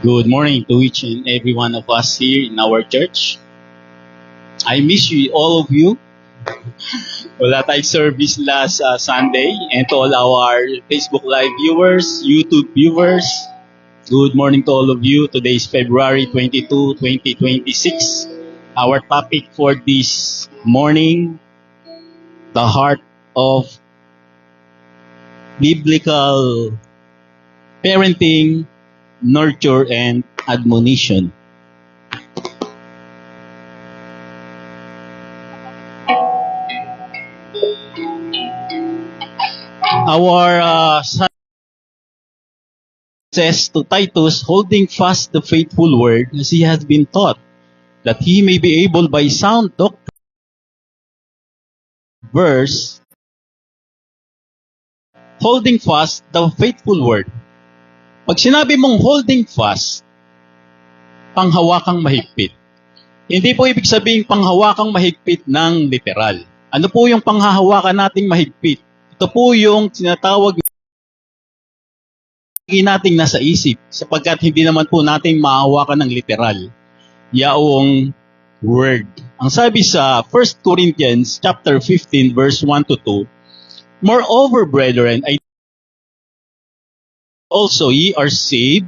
Good morning to each and every one of us here in our church. I miss you, all of you. Wala tayong service last Sunday. And to all our Facebook Live viewers, YouTube viewers, good morning to all of you. Today is February 22, 2026. Our topic for this morning, the heart of biblical parenting, nurture, and admonition. Our says to Titus, holding fast the faithful word as he has been taught, that he may be able by sound doctrine, verse, holding fast the faithful word. Pag sinabi mong holding fast, panghawakang mahigpit. Hindi po ibig sabihin panghawakang mahigpit ng literal. Ano po yung panghahawakan nating mahigpit? Ito po yung sinatawag nating nasa isip, sapagkat hindi naman po natin mahawakan ng literal. Yaong word. Ang sabi sa 1 Corinthians chapter 15 verse 1 to 2, moreover, brethren, I also ye are saved,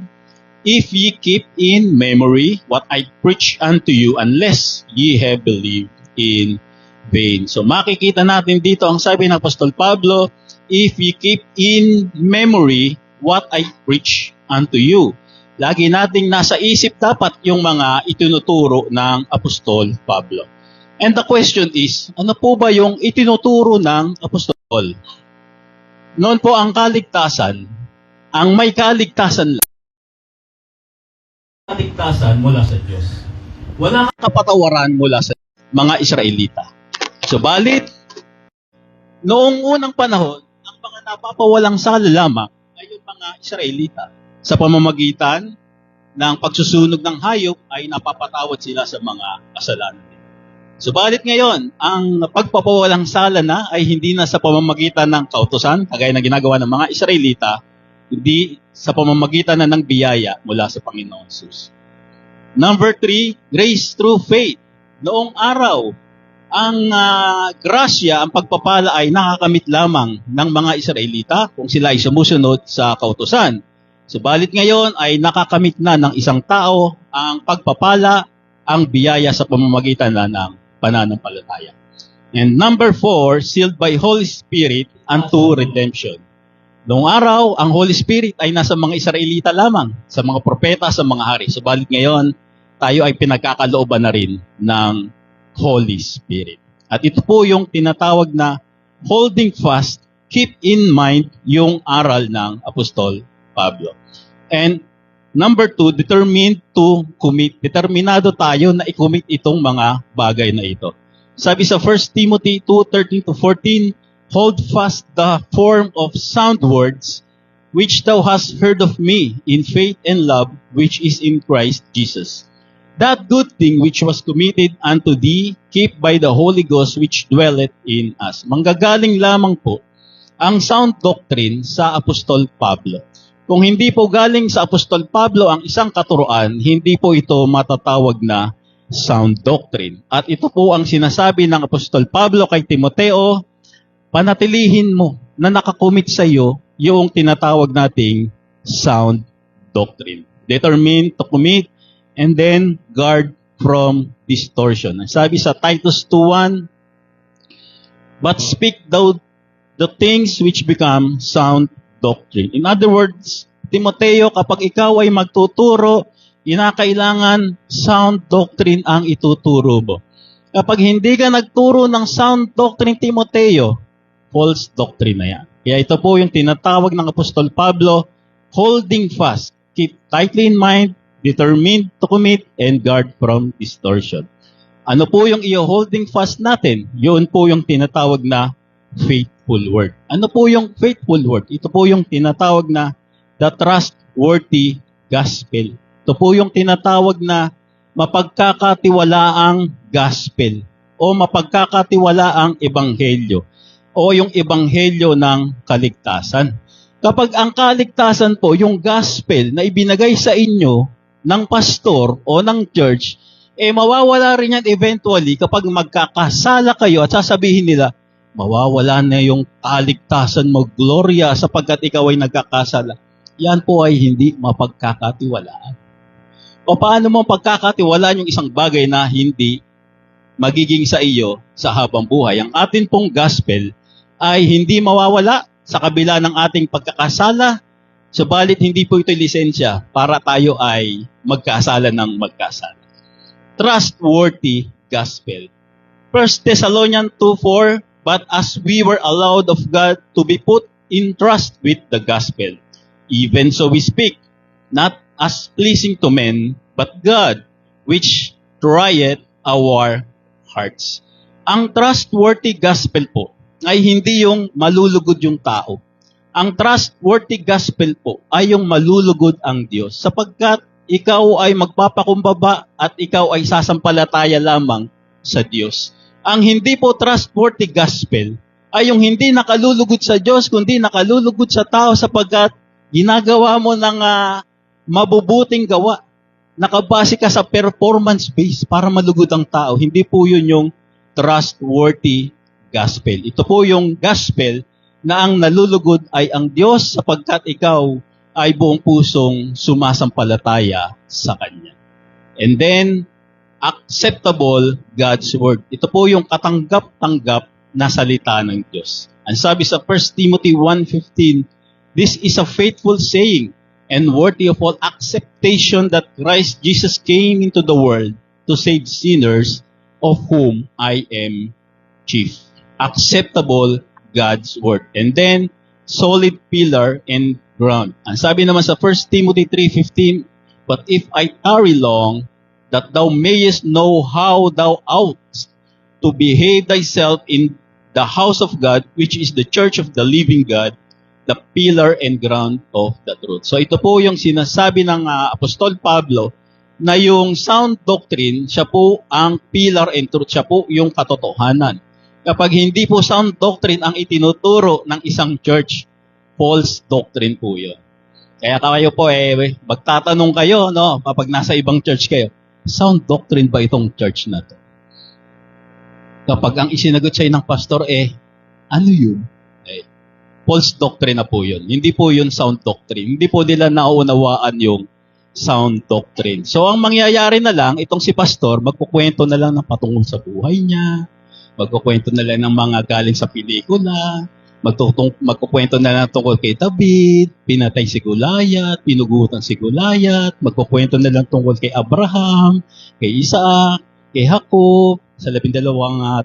if ye keep in memory what I preach unto you, unless ye have believed in vain. So makikita natin dito ang sabi ng Apostol Pablo, if ye keep in memory what I preach unto you. Lagi nating nasa isip dapat yung mga itinuturo ng Apostol Pablo. And the question is, ano po ba yung itinuturo ng Apostol? Noon po ang kaligtasan, ang may kaligtasan lang, kaligtasan mula sa Diyos. Wala kang kapatawaran mula sa mga Israelita. Subalit, noong unang panahon, ang mga napapawalang sala lamang ay yung mga Israelita. Sa pamamagitan ng pagsusunog ng hayop ay napapatawad sila sa mga kasalanan. Subalit ngayon, ang pagpapawalang sala na ay hindi na sa pamamagitan ng kautusan, kagaya na ginagawa ng mga Israelita, hindi sa pamamagitan na ng biyaya mula sa Panginoon Jesus. Number 3, grace through faith. Noong araw, ang grasya, ang pagpapala ay nakakamit lamang ng mga Israelita kung sila ay sumusunod sa kautusan. Subalit ngayon ay nakakamit na ng isang tao ang pagpapala, ang biyaya sa pamamagitan na ng pananampalataya. And number 4, sealed by Holy Spirit unto redemption. Noong araw, ang Holy Spirit ay nasa mga Israelita lamang, sa mga propeta, sa mga hari. Subalit ngayon, tayo ay pinagkakalooban na rin ng Holy Spirit. At ito po yung tinatawag na holding fast, keep in mind yung aral ng Apostol Pablo. And number 2, determined to commit. Determinado tayo na i-commit itong mga bagay na ito. Sabi sa 1 Timothy 2:13-14, hold fast the form of sound words, which thou hast heard of me, in faith and love, which is in Christ Jesus. That good thing which was committed unto thee, keep by the Holy Ghost which dwelleth in us. Manggagaling lamang po ang sound doctrine sa Apostol Pablo. Kung hindi po galing sa Apostol Pablo ang isang katuruan, hindi po ito matatawag na sound doctrine. At ito po ang sinasabi ng Apostol Pablo kay Timoteo, panatilihin mo na nakakomit sa iyo yung tinatawag nating sound doctrine. Determine to commit and then guard from distortion. Sabi sa Titus 2:1, but speak thou the things which become sound doctrine. In other words, Timoteo, kapag ikaw ay magtuturo, kinakailangan sound doctrine ang ituturo mo. Kapag hindi ka nagturo ng sound doctrine, Timoteo, false doctrine na yan. Kaya ito po yung tinatawag ng Apostol Pablo, holding fast, keep tightly in mind, determined to commit, and guard from distortion. Ano po yung i-holding fast natin? Yun po yung tinatawag na faithful word. Ano po yung faithful word? Ito po yung tinatawag na the trustworthy gospel. Ito po yung tinatawag na mapagkakatiwalaang gospel o mapagkakatiwalaang ebanghelyo o yung ebanghelyo ng kaligtasan. Kapag ang kaligtasan po, yung gospel na ibinigay sa inyo ng pastor o ng church, mawawala rin yan eventually kapag magkakasala kayo at sasabihin nila, mawawala na yung kaligtasan mo, Gloria, sapagkat ikaw ay nagkakasala. Yan po ay hindi mapagkakatiwalaan. O paano mo pagkakatiwalaan yung isang bagay na hindi magiging sa iyo sa habang buhay? Ang atin pong gospel ay hindi mawawala sa kabila ng ating pagkakasala, subalit hindi po ito lisensya para tayo ay magkasala ng magkasala. Trustworthy gospel. 1 Thessalonians 2:4, but as we were allowed of God to be put in trust with the gospel, even so we speak, not as pleasing to men, but God, which trieth our hearts. Ang trustworthy gospel po ay hindi yung malulugod yung tao. Ang trustworthy gospel po ay yung malulugod ang Diyos, sapagkat ikaw ay magpapakumbaba at ikaw ay sasampalataya lamang sa Diyos. Ang hindi po trustworthy gospel ay yung hindi nakalulugod sa Diyos, kundi nakalulugod sa tao, sapagkat ginagawa mo ng mabubuting gawa. Nakabase ka sa performance base para malugod ang tao. Hindi po yun yung trustworthy gospel. Ito po yung gospel na ang nalulugod ay ang Diyos, sapagkat ikaw ay buong pusong sumasampalataya sa Kanya. And then, acceptable God's word. Ito po yung katanggap-tanggap na salita ng Diyos. Ang sabi sa 1 Timothy 1:15, this is a faithful saying and worthy of all acceptation that Christ Jesus came into the world to save sinners, of whom I am chief. Acceptable God's word. And then, solid pillar and ground. Ang sabi naman sa 1 Timothy 3:15, but if I tarry long, that thou mayest know how thou oughtest to behave thyself in the house of God, which is the church of the living God, the pillar and ground of the truth. So ito po yung sinasabi ng Apostol Pablo, na yung sound doctrine, siya po ang pillar and truth, siya po yung katotohanan. Kapag hindi po sound doctrine ang itinuturo ng isang church, false doctrine po yun. Kaya kayo po magtatanong kayo, no, kapag nasa ibang church kayo, sound doctrine ba itong church na to? Kapag ang isinagot sa'yo ng pastor, ano yun? False doctrine na po yun. Hindi po yun sound doctrine. Hindi po nila nauunawaan yung sound doctrine. So, ang mangyayari na lang, itong si pastor, magkukwento na lang ng patungkol sa buhay niya, magkukwento na lang ng mga galing sa pelikula, magkukwento na lang tungkol kay David, pinatay si Goliath, pinugutan si Goliath, magkukwento na lang tungkol kay Abraham, kay Isaac, kay Jacob, sa 12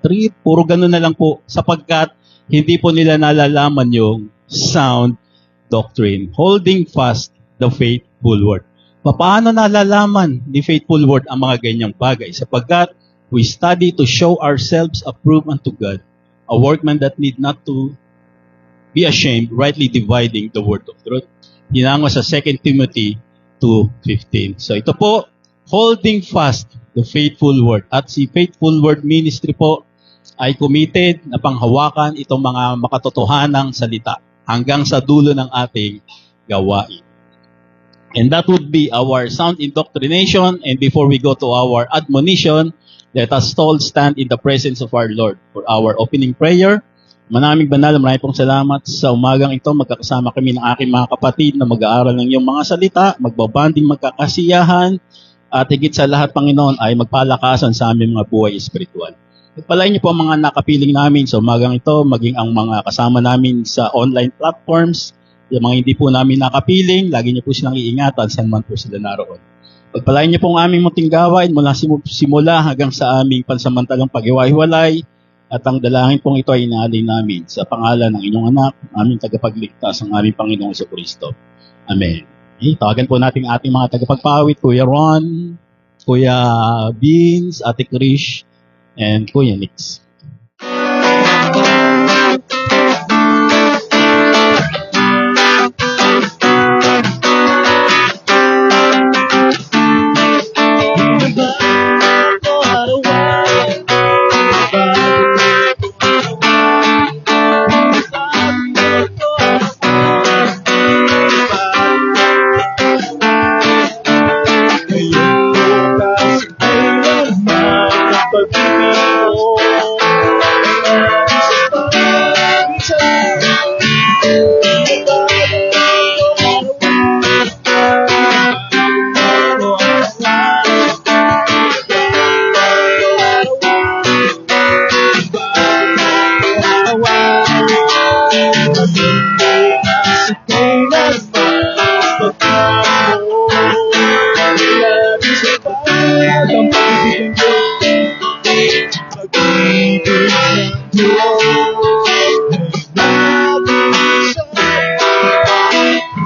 trip, puro ganun na lang po, sapagkat hindi po nila nalalaman yung sound doctrine. Holding fast the faithful word. Paano nalalaman ni faithful word ang mga ganyang bagay? Sapagkat we study to show ourselves approved unto God, a workman that need not to be ashamed, rightly dividing the word of truth. Hinango sa 2 Timothy 2:15. So ito po, holding fast the faithful word. At si Faithful Word Ministry po ay committed na panghawakan itong mga makatotohanang salita hanggang sa dulo ng ating gawain. And that would be our sound indoctrination. And before we go to our admonition, let us all stand in the presence of our Lord for our opening prayer. Manaming banal, maraming pong salamat sa umagang ito. Magkakasama kami ng aking mga kapatid na mag-aaral ng iyong mga salita, magbabanding magkakasiyahan, at higit sa lahat, Panginoon, ay magpalakasan sa aming mga buhay espiritual. Pagpalain niyo po ang mga nakapiling namin sa umagang ito, maging ang mga kasama namin sa online platforms, yung mga hindi po namin nakapiling, lagi niyo po silang iingatan saan man po sila naroon. Pagpalain niyo po ang aming munting gawain mula simula hanggang sa aming pansamantalang paghiwa-hiwalay, at ang dalangin pong ito ay inaalay namin sa pangalan ng inyong anak, aming tagapagligtas, ang aming Panginoong Jesucristo. Amen. Tawagan po natin ating mga tagapagpawit, Kuya Ron, Kuya Beans, Ate Krish, and Kuya Nix. pag-ibig mo.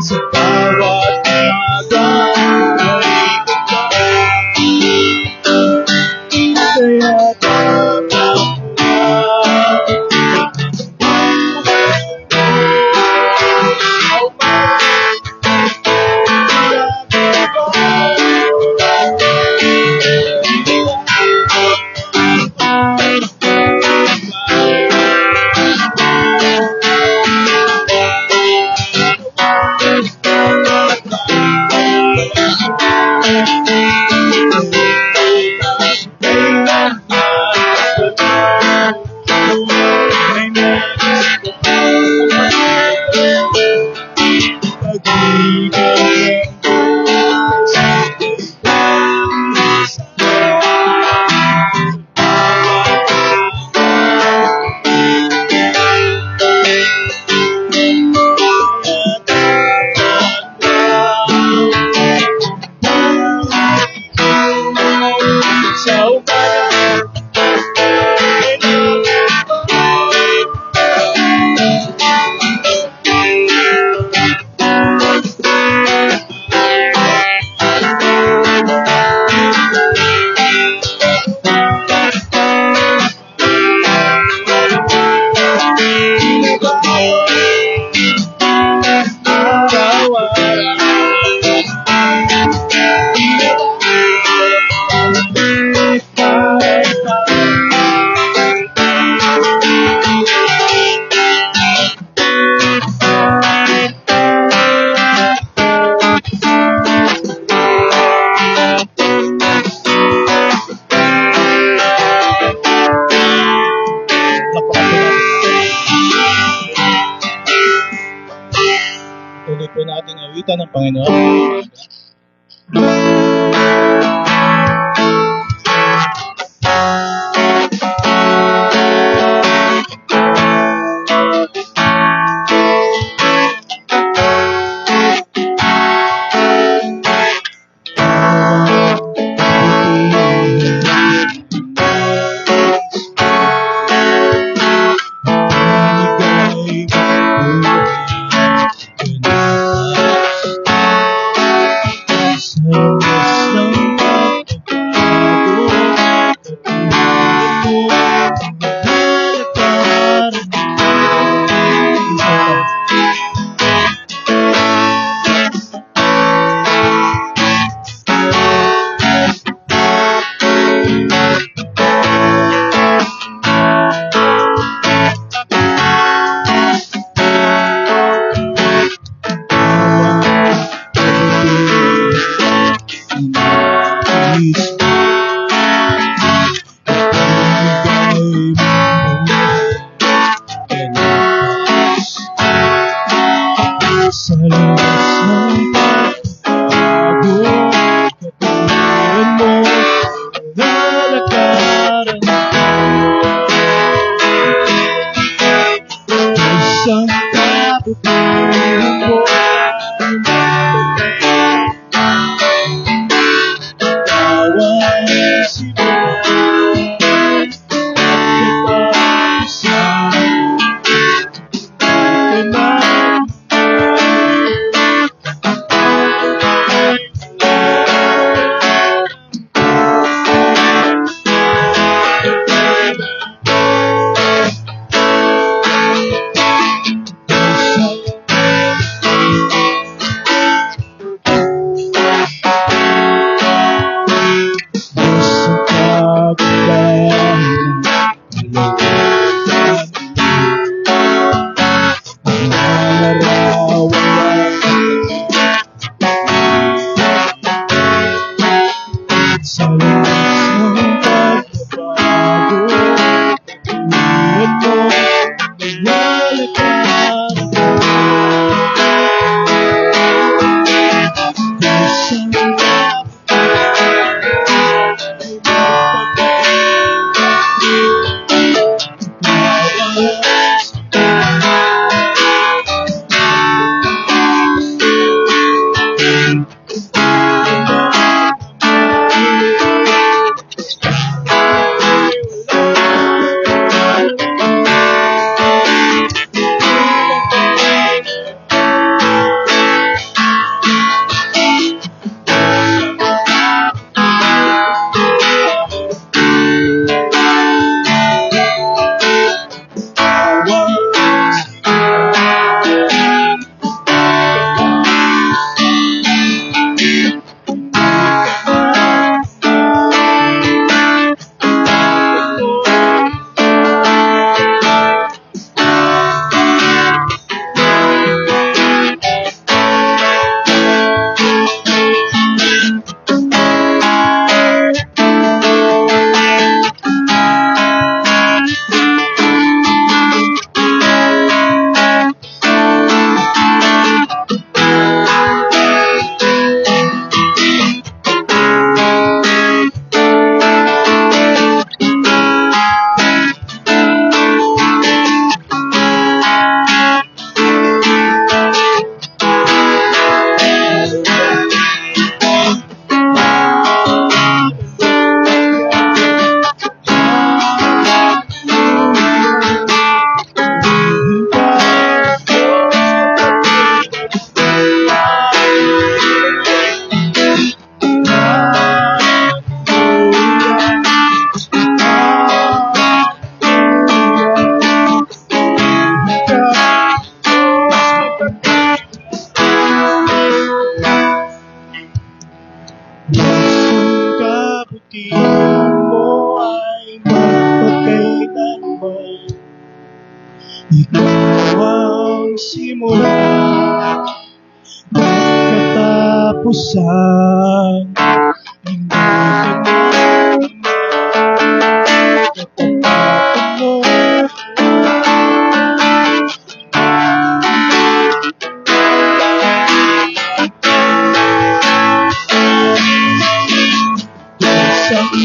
Sa bawat umaga kaya tuloy po nating awitan ng Panginoon. simula katapusan. Hindi ka na katapusan mo.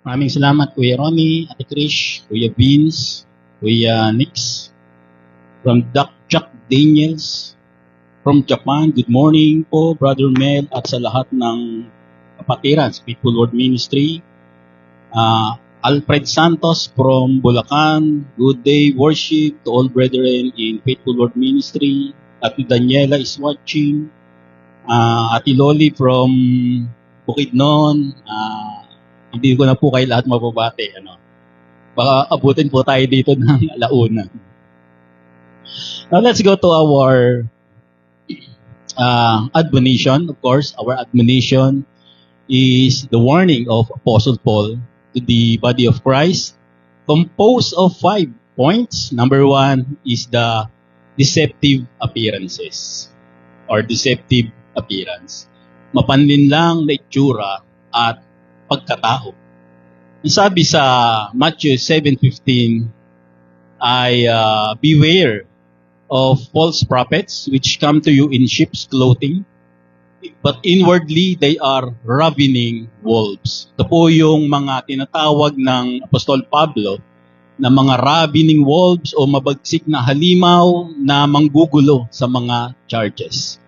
Maraming salamat, Kuya Ronnie, Ate Krish, Kuya Vince, Kuya Nix, from Jack Daniels, from Japan. Good morning po, Brother Mel, at sa lahat ng kapatiran sa Faithful Word Ministry. Alfred Santos from Bulacan, good day, worship to all brethren in Faithful Word Ministry. Ate Daniela is watching. Ate Loli from Bukidnon. Hindi ko na po kayo lahat mababate. Baka abutin po tayo dito ng alauna. Now let's go to our admonition. Of course, our admonition is the warning of Apostle Paul to the body of Christ, composed of 5 points. Number 1 is the deceptive appearances or deceptive appearance. Mapanlinlang na itsura at pagkatao. Ang sabi sa Matthew 7:15 ay beware of false prophets which come to you in sheep's clothing, but inwardly they are ravening wolves. Ito po yung mga tinatawag ng Apostol Pablo na mga ravening wolves o mabagsik na halimaw na manggugulo sa mga charges.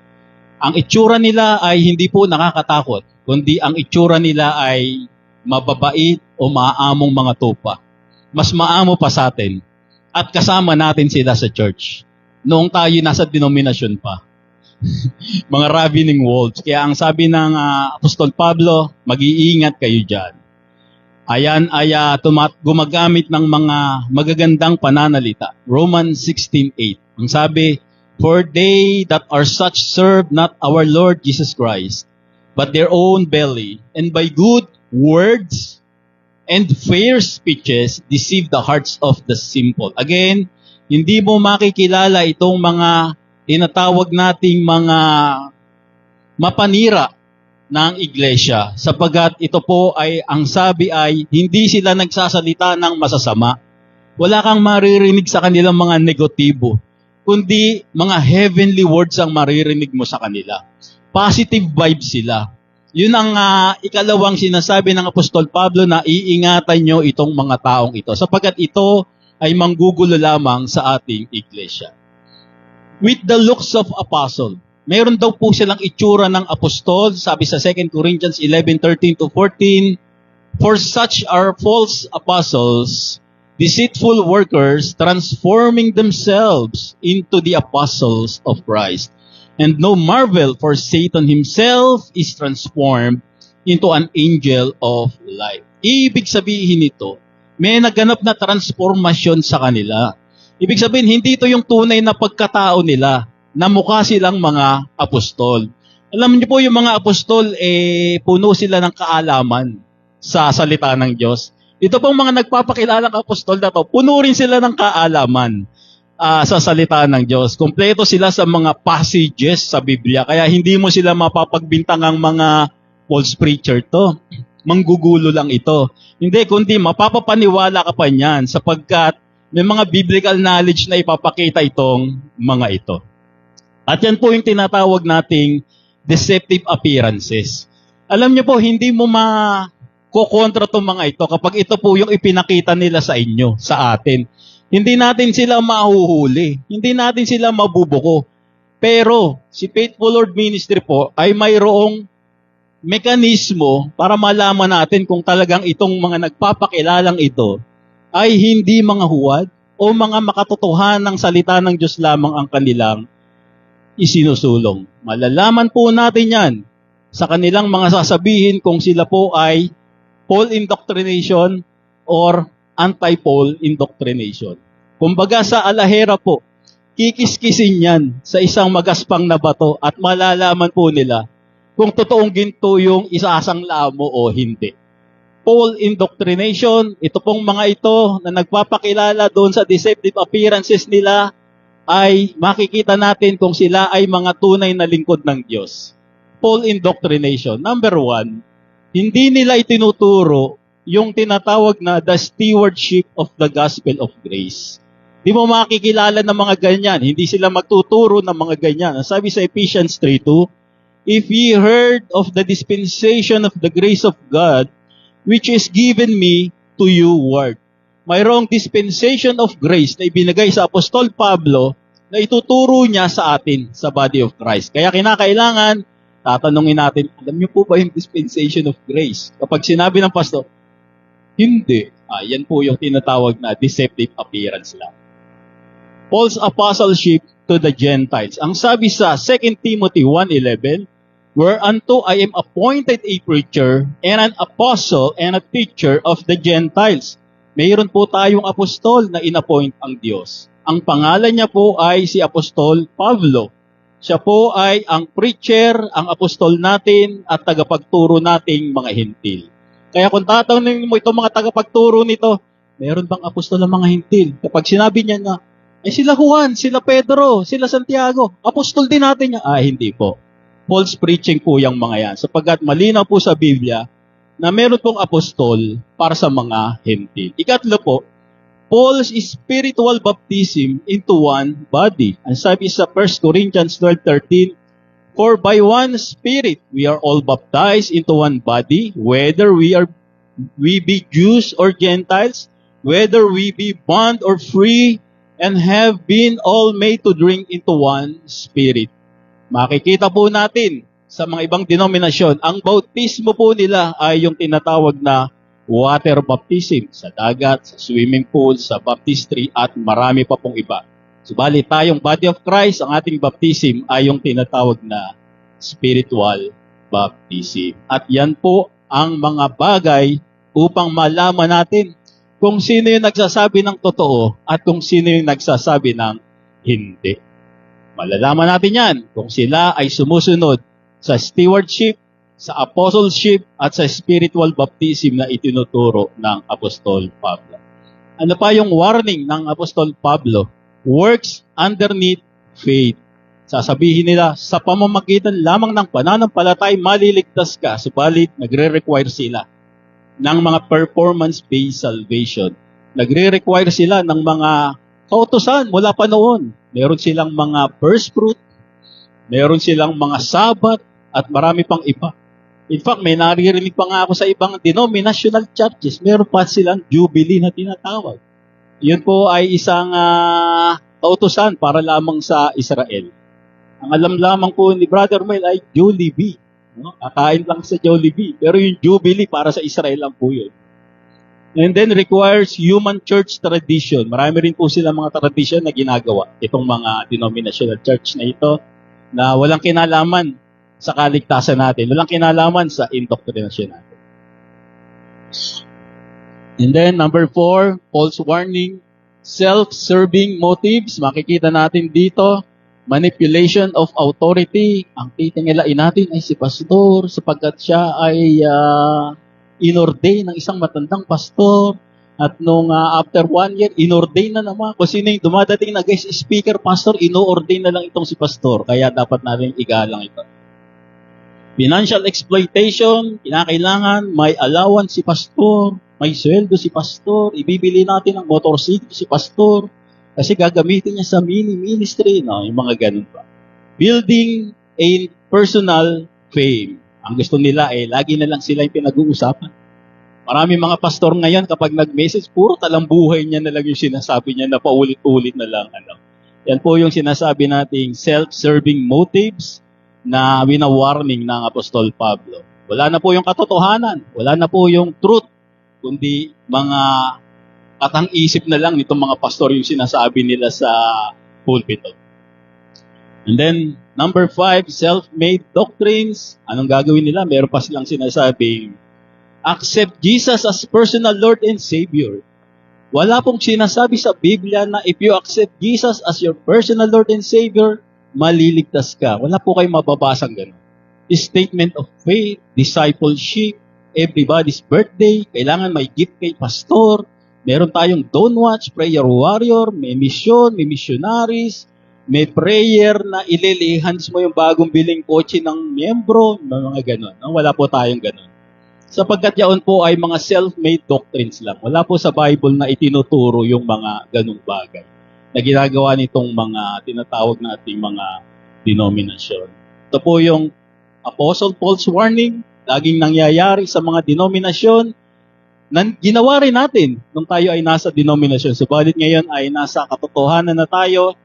Ang itsura nila ay hindi po nakakatakot, kundi ang itsura nila ay mababait o maamong mga tupa. Mas maamo pa sa atin. At kasama natin sila sa church. Noong tayo nasa denominasyon pa. Mga ravening wolves. Kaya ang sabi ng Apostol Pablo, mag-iingat kayo dyan. Ayan ay gumagamit ng mga magagandang pananalita. Romans 16:8. Ang sabi, for they that are such serve not our Lord Jesus Christ, but their own belly, and by good words and fair speeches deceive the hearts of the simple. Again, hindi mo makikilala itong mga tinatawag nating mga mapanira ng iglesia, sapagkat ito po ay, ang sabi ay, hindi sila nagsasalita ng masasama. Wala kang maririnig sa kanilang mga negatibo, kundi mga heavenly words ang maririnig mo sa kanila. Positive vibes sila. Yun ang ikalawang sinasabi ng Apostol Pablo na iingatan nyo itong mga taong ito, sapagkat ito ay manggugulo lamang sa ating iglesia. With the looks of apostle, mayroon daw po silang itsura ng apostol, sabi sa 2 Corinthians 11:13-14, for such are false apostles, deceitful workers, transforming themselves into the apostles of Christ. And no marvel, for Satan himself is transformed into an angel of light. Ibig sabihin nito, may naganap na transformasyon sa kanila. Ibig sabihin, hindi ito yung tunay na pagkatao nila, na mukha silang mga apostol. Alam niyo po, yung mga apostol, puno sila ng kaalaman sa salita ng Diyos. Ito pong mga nagpapakilalang apostol na to, puno rin sila ng kaalaman sa salita ng Diyos. Kompleto sila sa mga passages sa Biblia. Kaya hindi mo sila mapapagbintangang mga false preacher to. Manggugulo lang ito. Hindi, kundi mapapapaniwala ka pa niyan sapagkat may mga biblical knowledge na ipapakita itong mga ito. At yan po yung tinatawag nating deceptive appearances. Alam niyo po, hindi mo kukontra itong mga ito kapag ito po yung ipinakita nila sa inyo, sa atin. Hindi natin sila mahuhuli. Hindi natin sila mabubuko. Pero si Faithful Lord Ministry po ay mayroong mekanismo para malaman natin kung talagang itong mga nagpapakilalang ito ay hindi mga huwad o mga makatotohanang salita ng Diyos lamang ang kanilang isinusulong. Malalaman po natin yan sa kanilang mga sasabihin kung sila po ay Paul indoctrination or anti-Paul indoctrination. Kumbaga sa alahera po, kikiskisin yan sa isang magaspang na bato at malalaman po nila kung totoong ginto yung isasangla mo o hindi. Paul indoctrination, ito pong mga ito na nagpapakilala doon sa deceptive appearances nila ay makikita natin kung sila ay mga tunay na lingkod ng Diyos. Paul indoctrination. Number 1, hindi nila itinuturo yung tinatawag na the stewardship of the gospel of grace. Di mo makikilala ng mga ganyan. Hindi sila magtuturo ng mga ganyan. Sabi sa Ephesians 3:2, if ye heard of the dispensation of the grace of God, which is given me to you word. Mayroong dispensation of grace na ibinigay sa Apostol Pablo na ituturo niya sa atin sa body of Christ. Kaya kinakailangan, tatanungin natin, alam niyo po ba yung dispensation of grace? Kapag sinabi ng pastor, hindi. Yan po yung tinatawag na deceptive appearance lang. Paul's apostleship to the Gentiles. Ang sabi sa 2 Timothy 1:11, whereunto I am appointed a preacher and an apostle and a teacher of the Gentiles. Mayroon po tayong apostol na inappoint ang Diyos. Ang pangalan niya po ay si Apostol Pablo. Siya po ay ang preacher, ang apostol natin at tagapagturo nating mga hintil. Kaya kung tatanungin mo itong mga tagapagturo nito, mayroon bang apostol ng mga hintil? Kapag sinabi niya na, sila Juan, sila Pedro, sila Santiago, apostol din natin niya. Hindi po. False preaching po yung mga yan. Sapagkat malinaw po sa Biblia na meron pong apostol para sa mga hentil. Ikatlo po, Paul's spiritual baptism into one body. Ang sabi sa 1 Corinthians 12:13, for by one Spirit we are all baptized into one body, whether we be Jews or Gentiles, whether we be bond or free, and have been all made to drink into one Spirit. Makikita po natin sa mga ibang denominasyon, ang bautismo po nila ay yung tinatawag na water baptism sa dagat, sa swimming pool, sa baptistry, at marami pa pong iba. Subalit tayong body of Christ, ang ating baptism ay yung tinatawag na spiritual baptism. At yan po ang mga bagay upang malaman natin kung sino yung nagsasabi ng totoo at kung sino yung nagsasabi ng hindi. Malalaman natin yan kung sila ay sumusunod sa stewardship, sa apostleship, at sa spiritual baptism na itinuturo ng Apostol Pablo. Ano pa yung warning ng Apostol Pablo? Works underneath faith. Sasabihin nila, sa pamamagitan lamang ng pananampalatay, maliligtas ka. Subalit, nagre-require sila ng mga performance-based salvation. Nagre-require sila ng mga kautusan mula pa noon. Meron silang mga first fruit, meron silang mga sabat, at marami pang iba. In fact, may naririnig pa nga ako sa ibang denominational churches, meron pa silang jubilee na tinatawag. Yun po ay isang kautusan para lamang sa Israel. Ang alam lamang po ni Brother Mel ay Jollibee. No? Kakain lang sa Jollibee. Pero yung jubilee para sa Israel lang po yun. And then requires human church tradition. Marami rin po sila mga tradition na ginagawa. Itong mga denominational church na ito na walang kinalaman sa kaligtasan natin. Walang kinalaman sa indoctrination natin. And then number 4, false warning, self-serving motives. Makikita natin dito, manipulation of authority. Ang titingalain natin ay si pastor sapagkat siya ay inordain ng isang matandang pastor. At nung after 1 year, inordain na naman. Kung sino yung dumadating na guest speaker, pastor, ino-ordain na lang itong si pastor. Kaya dapat natin igalang ito. Financial exploitation, kinakailangan may allowance si pastor, may sweldo si pastor, ibibili natin ng motorcycle si pastor, kasi gagamitin niya sa mini-ministry, no? Yung mga ganun pa. Building a personal fame. Ang gusto nila lagi na lang sila yung pinag-uusapan. Marami mga pastor ngayon kapag nag-message, puro talambuhay niya na lang yung sinasabi niya na paulit-ulit na lang. Yan po yung sinasabi nating self-serving motives na wina-warning ng Apostol Pablo. Wala na po yung katotohanan, wala na po yung truth, kundi mga katang-isip na lang nitong mga pastor yung sinasabi nila sa pulpito. And then, number 5, self-made doctrines. Anong gagawin nila? Meron pa silang sinasabing, accept Jesus as personal Lord and Savior. Wala pong sinasabi sa Biblia na if you accept Jesus as your personal Lord and Savior, maliligtas ka. Wala po kayong mababasang gano'n. Statement of faith, discipleship, everybody's birthday, kailangan may gift kay pastor, meron tayong Don't Watch, prayer warrior, may mission, may missionaries, may prayer na ililihans mo yung bagong biling kotse ng miyembro, mga gano'n. No? Wala po tayong gano'n. Sapagkat yaon po ay mga self-made doctrines lang. Wala po sa Bible na itinuturo yung mga ganung bagay na ginagawa nitong mga tinatawag nating mga denominasyon. Ito po yung Apostle Paul's warning, laging nangyayari sa mga denominasyon na ginawa rin natin nung tayo ay nasa denominasyon. Subalit ngayon ay nasa katotohanan na tayo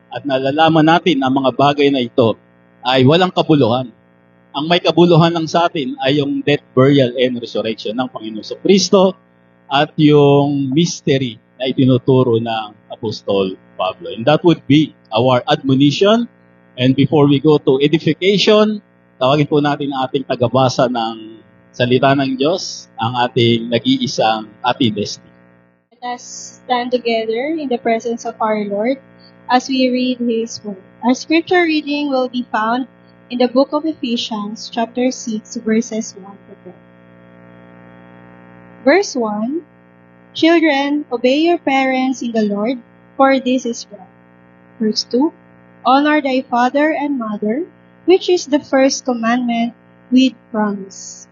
at nalalaman natin ang mga bagay na ito ay walang kabuluhan. Ang may kabuluhan lang sa atin ay yung death, burial, and resurrection ng Panginoon sa Kristo at yung mystery na itinuturo ng Apostol Pablo. And that would be our admonition. And before we go to edification, tawagin po natin ang ating tagabasa ng salita ng Diyos, ang ating nag-iisang Ate Destiny. Let us stand together in the presence of our Lord as we read His Word. Our scripture reading will be found in the book of Ephesians, chapter 6, verses 1 to 10. Verse 1, children, obey your parents in the Lord, for this is right. Verse 2, honor thy father and mother, which is the first commandment with promise,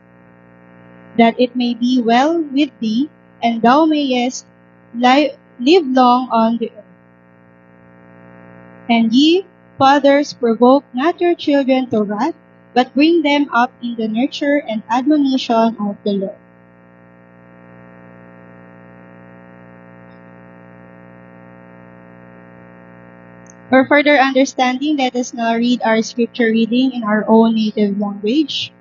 that it may be well with thee, and thou mayest live long on the earth. And ye, fathers, provoke not your children to wrath, but bring them up in the nurture and admonition of the Lord. For further understanding, let us now read our scripture reading in our own native language.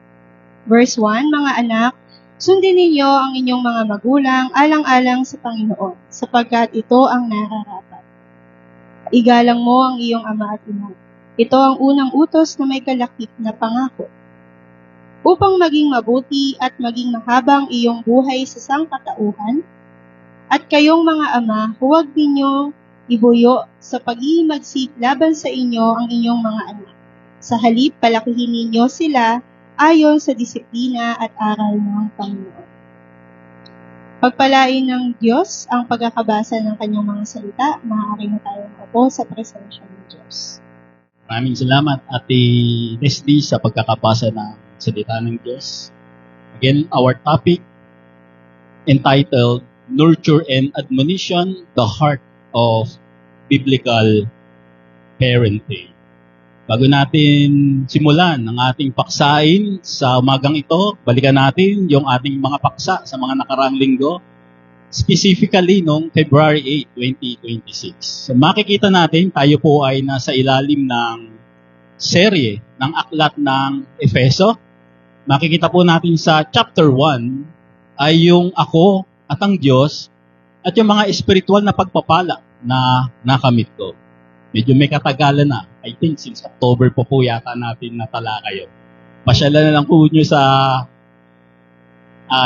Verse 1, mga anak, sundin ninyo ang inyong mga magulang alang-alang sa Panginoon, sapagkat ito ang nararapat. Igalang mo ang iyong ama at ina. Ito ang unang utos na may kalakip na pangako. Upang maging mabuti at maging mahabang iyong buhay sa sangkatauhan, at kayong mga ama, huwag ninyong ibuyo sa pag-iimagsik laban sa inyo ang inyong mga anak. Sa halip, palakihin ninyo sila ayon sa disiplina at aral ng Panginoon. Pagpalain ng Diyos ang pagkakabasa ng kanyang mga salita, maaari na tayong upo sa presensya ng Diyos. Maraming salamat, Ate Leslie, sa pagkakabasa ng salita ng Diyos. Again, our topic entitled Nurture and Admonition, the Heart of Biblical Parenting. Bago natin simulan ang ating paksain sa umagang ito, balikan natin yung ating mga paksa sa mga nakaraang linggo, specifically noong February 8, 2026. So makikita natin, tayo po ay nasa ilalim ng serye ng aklat ng Efeso. Makikita po natin sa chapter 1 ay yung ako at ang Diyos at yung mga espiritual na pagpapala na nakamit ko. Medyo may katagalan na. I think since October po yata natin natala kayo. Pasyalan na lang po nyo sa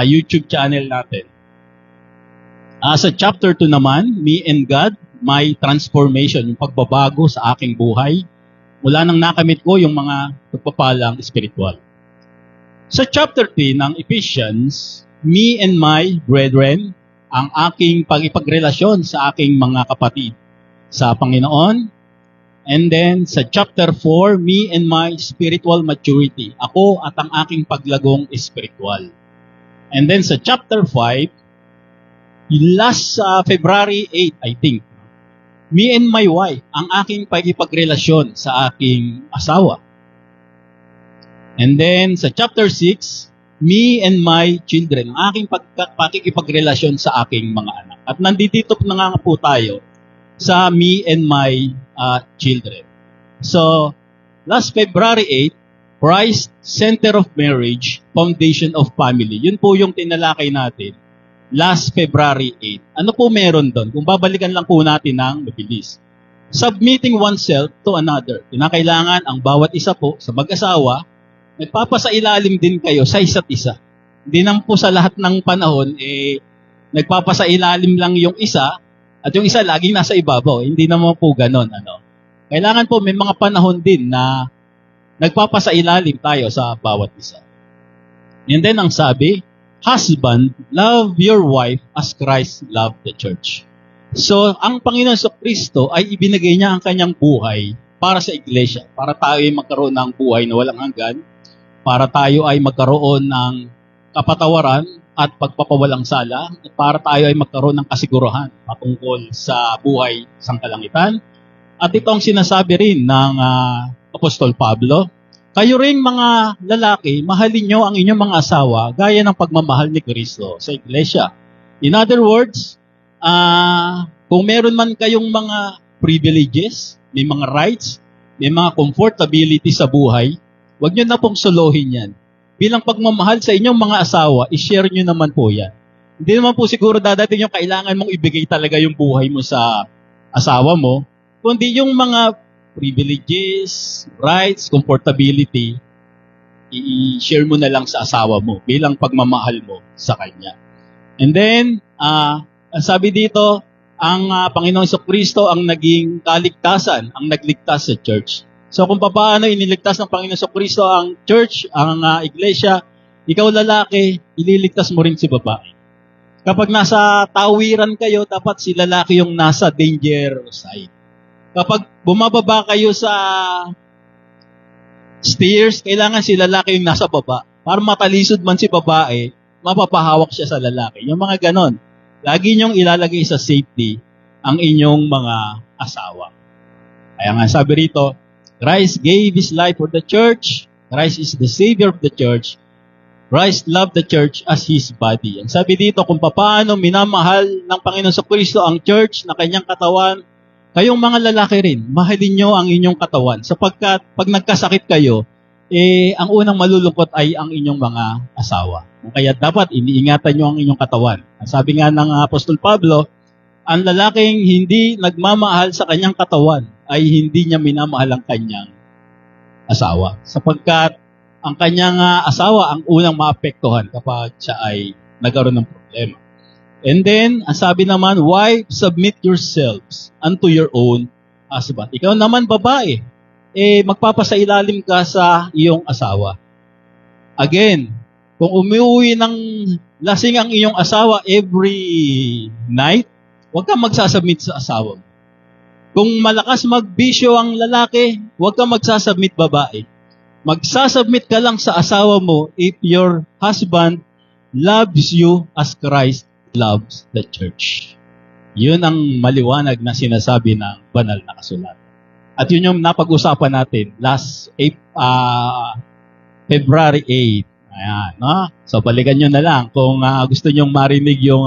YouTube channel natin. Sa chapter 2 naman, Me and God, My Transformation, yung pagbabago sa aking buhay. Mula nang nakamit ko yung mga pagpapalang spiritual. Sa chapter 3 ng Ephesians, Me and My Brethren, ang aking pagipagrelasyon sa aking mga kapatid sa Panginoon. And then, sa chapter 4, Me and My Spiritual Maturity. Ako at ang aking paglagong spiritual. And then, sa chapter 5, last February 8, I think, Me and My Wife, ang aking pagipagrelasyon sa aking asawa. And then, sa chapter 6, me and my children, ang aking pakikipagrelasyon sa aking mga anak. At nandito na nga po tayo sa me and my children. So, last February 8, Christ, Center of Marriage, Foundation of Family. Yun po yung tinalakay natin last February 8. Ano po meron doon? Kung babalikan lang po natin ng mabilis. Submitting oneself to another. Kinakailangan ang bawat isa po sa mag-asawa, nagpapasailalim din kayo sa isa't isa. Hindi naman po sa lahat ng panahon, nagpapasailalim lang yung isa, at yung isa laging nasa ibabaw. Hindi naman po ganon. Kailangan po may mga panahon din na nagpapasailalim tayo sa bawat isa. And then ang sabi, husband, love your wife as Christ loved the church. So, ang Panginoon Kristo ay ibinigay niya ang kanyang buhay para sa iglesia, para tayo ay magkaroon ng buhay na walang hanggan, para tayo ay magkaroon ng kapatawaran at pagpapawalang sala, at para tayo ay magkaroon ng kasiguruhan patungkol sa buhay sa kalangitan. At ito ang sinasabi rin ng Apostol Pablo, kayo ring mga lalaki, mahalin nyo ang inyong mga asawa gaya ng pagmamahal ni Kristo sa iglesia. In other words, kung meron man kayong mga privileges, may mga rights, may mga comfortability sa buhay, huwag nyo na pong solohin yan. Bilang pagmamahal sa inyong mga asawa, i-share nyo naman po yan. Hindi naman po siguro dadating yung kailangan mong ibigay talaga yung buhay mo sa asawa mo, kundi yung mga privileges, rights, comfortability, i-share mo na lang sa asawa mo bilang pagmamahal mo sa kanya. And then, ang sabi dito, ang Panginoong Kristo ang naging kaligtasan, ang nagligtas sa church. So kung paano iniligtas ng Panginoong Kristo ang church, ang iglesia, ikaw lalaki, ililigtas mo rin si babae. Kapag nasa tawiran kayo, dapat si lalaki yung nasa danger side. Kapag bumababa kayo sa stairs, kailangan si lalaki yung nasa baba. Para matalisod man si babae, mapapahawak siya sa lalaki. Yung mga ganon. Lagi niyong ilalagay sa safety ang inyong mga asawa. Kaya nga sabi rito, Christ gave His life for the church. Christ is the Savior of the church. Christ loved the church as His body. Ang sabi dito, kung paano minamahal ng Panginoon Kristo ang church na kanyang katawan, kayong mga lalaki rin, mahalin nyo ang inyong katawan. Sapagkat pag nagkasakit kayo, ang unang malulungkot ay ang inyong mga asawa. Kaya dapat iniingatan nyo ang inyong katawan. Sabi nga ng Apostol Pablo, ang lalaking hindi nagmamahal sa kanyang katawan ay hindi niya minamahal ang kanyang asawa. Sapagkat ang kanyang asawa ang unang maapektuhan kapag siya ay nagkaroon ng problema. And then, ang sabi naman, wife, submit yourselves unto your own husband. Ikaw naman, babae, magpapasailalim ka sa iyong asawa. Again, kung umuwi ng lasing ang iyong asawa every night, huwag kang magsasubmit sa asawa mo. Kung malakas magbisyo ang lalaki, huwag kang magsasubmit babae. Magsasubmit ka lang sa asawa mo if your husband loves you as Christ loves the church. Yun ang maliwanag na sinasabi ng banal na kasulatan. At yun yung napag-usapan natin last February 8. Ayan, no? So balikan nyo na lang kung gusto nyong marinig yung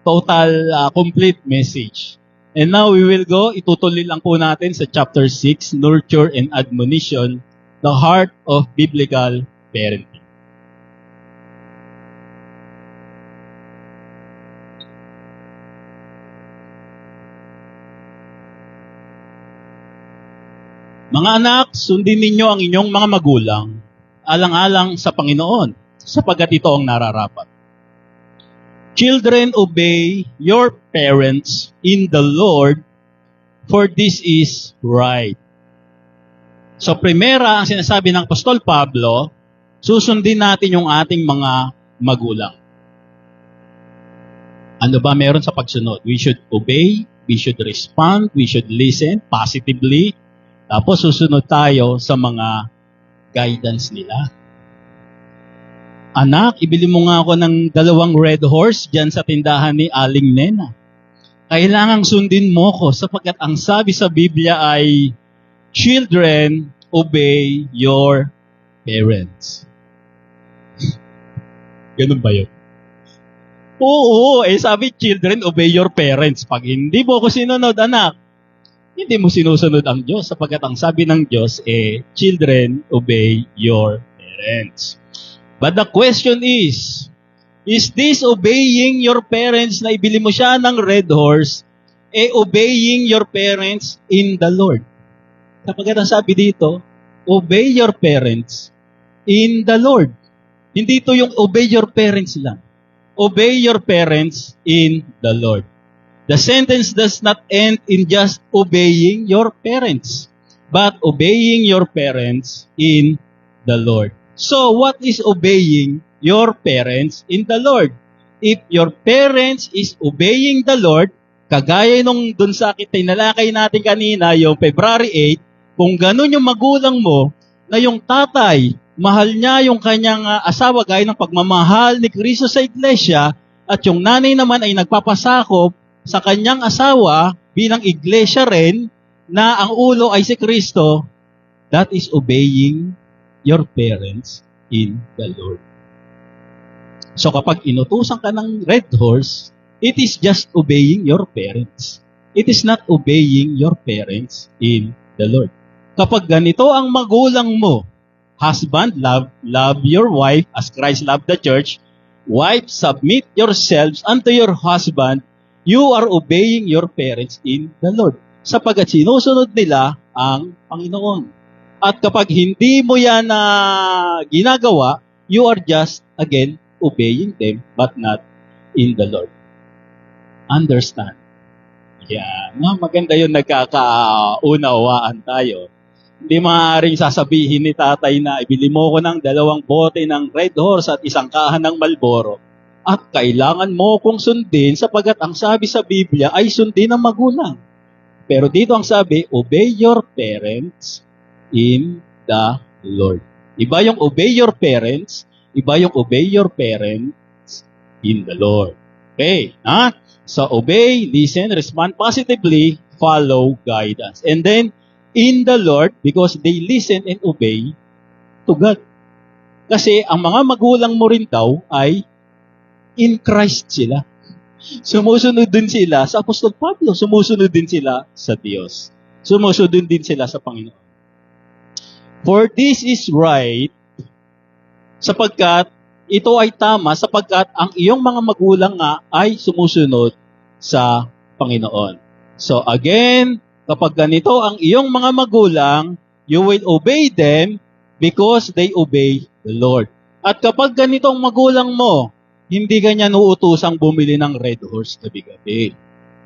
total complete message. And now we will go, itutuloy lang po natin sa chapter 6, Nurture and Admonition, the Heart of Biblical Parenting. Mga anak, sundin ninyo ang inyong mga magulang, alang-alang sa Panginoon, sapagkat ito ang nararapat. Children, obey your parents in the Lord, for this is right. So, primera, ang sinasabi ng Apostol Pablo, susundin natin yung ating mga magulang. Ano ba meron sa pagsunod? We should obey, we should respond, we should listen positively, tapos susunod tayo sa mga guidance nila. Anak, ibili mo nga ako ng 2 red horse dyan sa tindahan ni Aling Nena. Kailangang sundin mo ko sapagkat ang sabi sa Biblia ay, children, obey your parents. Ganun ba yun? Oo, sabi, children, obey your parents. Pag hindi mo ko sinunod, anak, hindi mo sinusunod ang Diyos sapagkat ang sabi ng Diyos, children, obey your parents. But the question is this obeying your parents na ibili mo siya ng red horse, obeying your parents in the Lord? Sapagkat ang sabi dito, obey your parents in the Lord. Hindi ito yung obey your parents lang. Obey your parents in the Lord. The sentence does not end in just obeying your parents, but obeying your parents in the Lord. So, what is obeying your parents in the Lord? If your parents is obeying the Lord, kagaya nung dun sa tinalakay natin kanina, yung February 8, kung ganun yung magulang mo, na yung tatay, mahal niya yung kanyang asawa gaya ng pagmamahal ni Kristo sa iglesia, at yung nanay naman ay nagpapasakop sa kanyang asawa bilang iglesia rin, na ang ulo ay si Kristo, that is obeying your parents in the Lord. So kapag inutusan ka ng red horse, it is just obeying your parents. It is not obeying your parents in the Lord. Kapag ganito ang magulang mo, husband, love your wife as Christ loved the church. Wife, submit yourselves unto your husband. You are obeying your parents in the Lord. Sapagkat sinusunod nila ang Panginoon. At kapag hindi mo yan ginagawa, you are just, again, obeying them, but not in the Lord. Understand? Yan. Maganda yun, nagkakaunawaan tayo. Hindi maaaring sasabihin ni tatay na ibili mo ko ng 2 bote ng Red Horse at 1 kahan ng Marlboro at kailangan mo kong sundin sapagkat ang sabi sa Biblia ay sundin ng magulang. Pero dito ang sabi, obey your parents in the Lord. Iba yung obey your parents, iba yung obey your parents in the Lord. Okay, So obey, listen, respond positively, follow guidance. And then, in the Lord, because they listen and obey to God. Kasi ang mga magulang mo rin daw ay in Christ sila. Sumusunod din sila sa Apostol Pablo. Sumusunod din sila sa Diyos. Sumusunod din sila sa Panginoon. For this is right, sapagkat ito ay tama, sapagkat ang iyong mga magulang nga ay sumusunod sa Panginoon. So again, kapag ganito ang iyong mga magulang, you will obey them because they obey the Lord. At kapag ganito ang magulang mo, hindi ka niya uutusang bumili ng Red Horse gabi-gabi.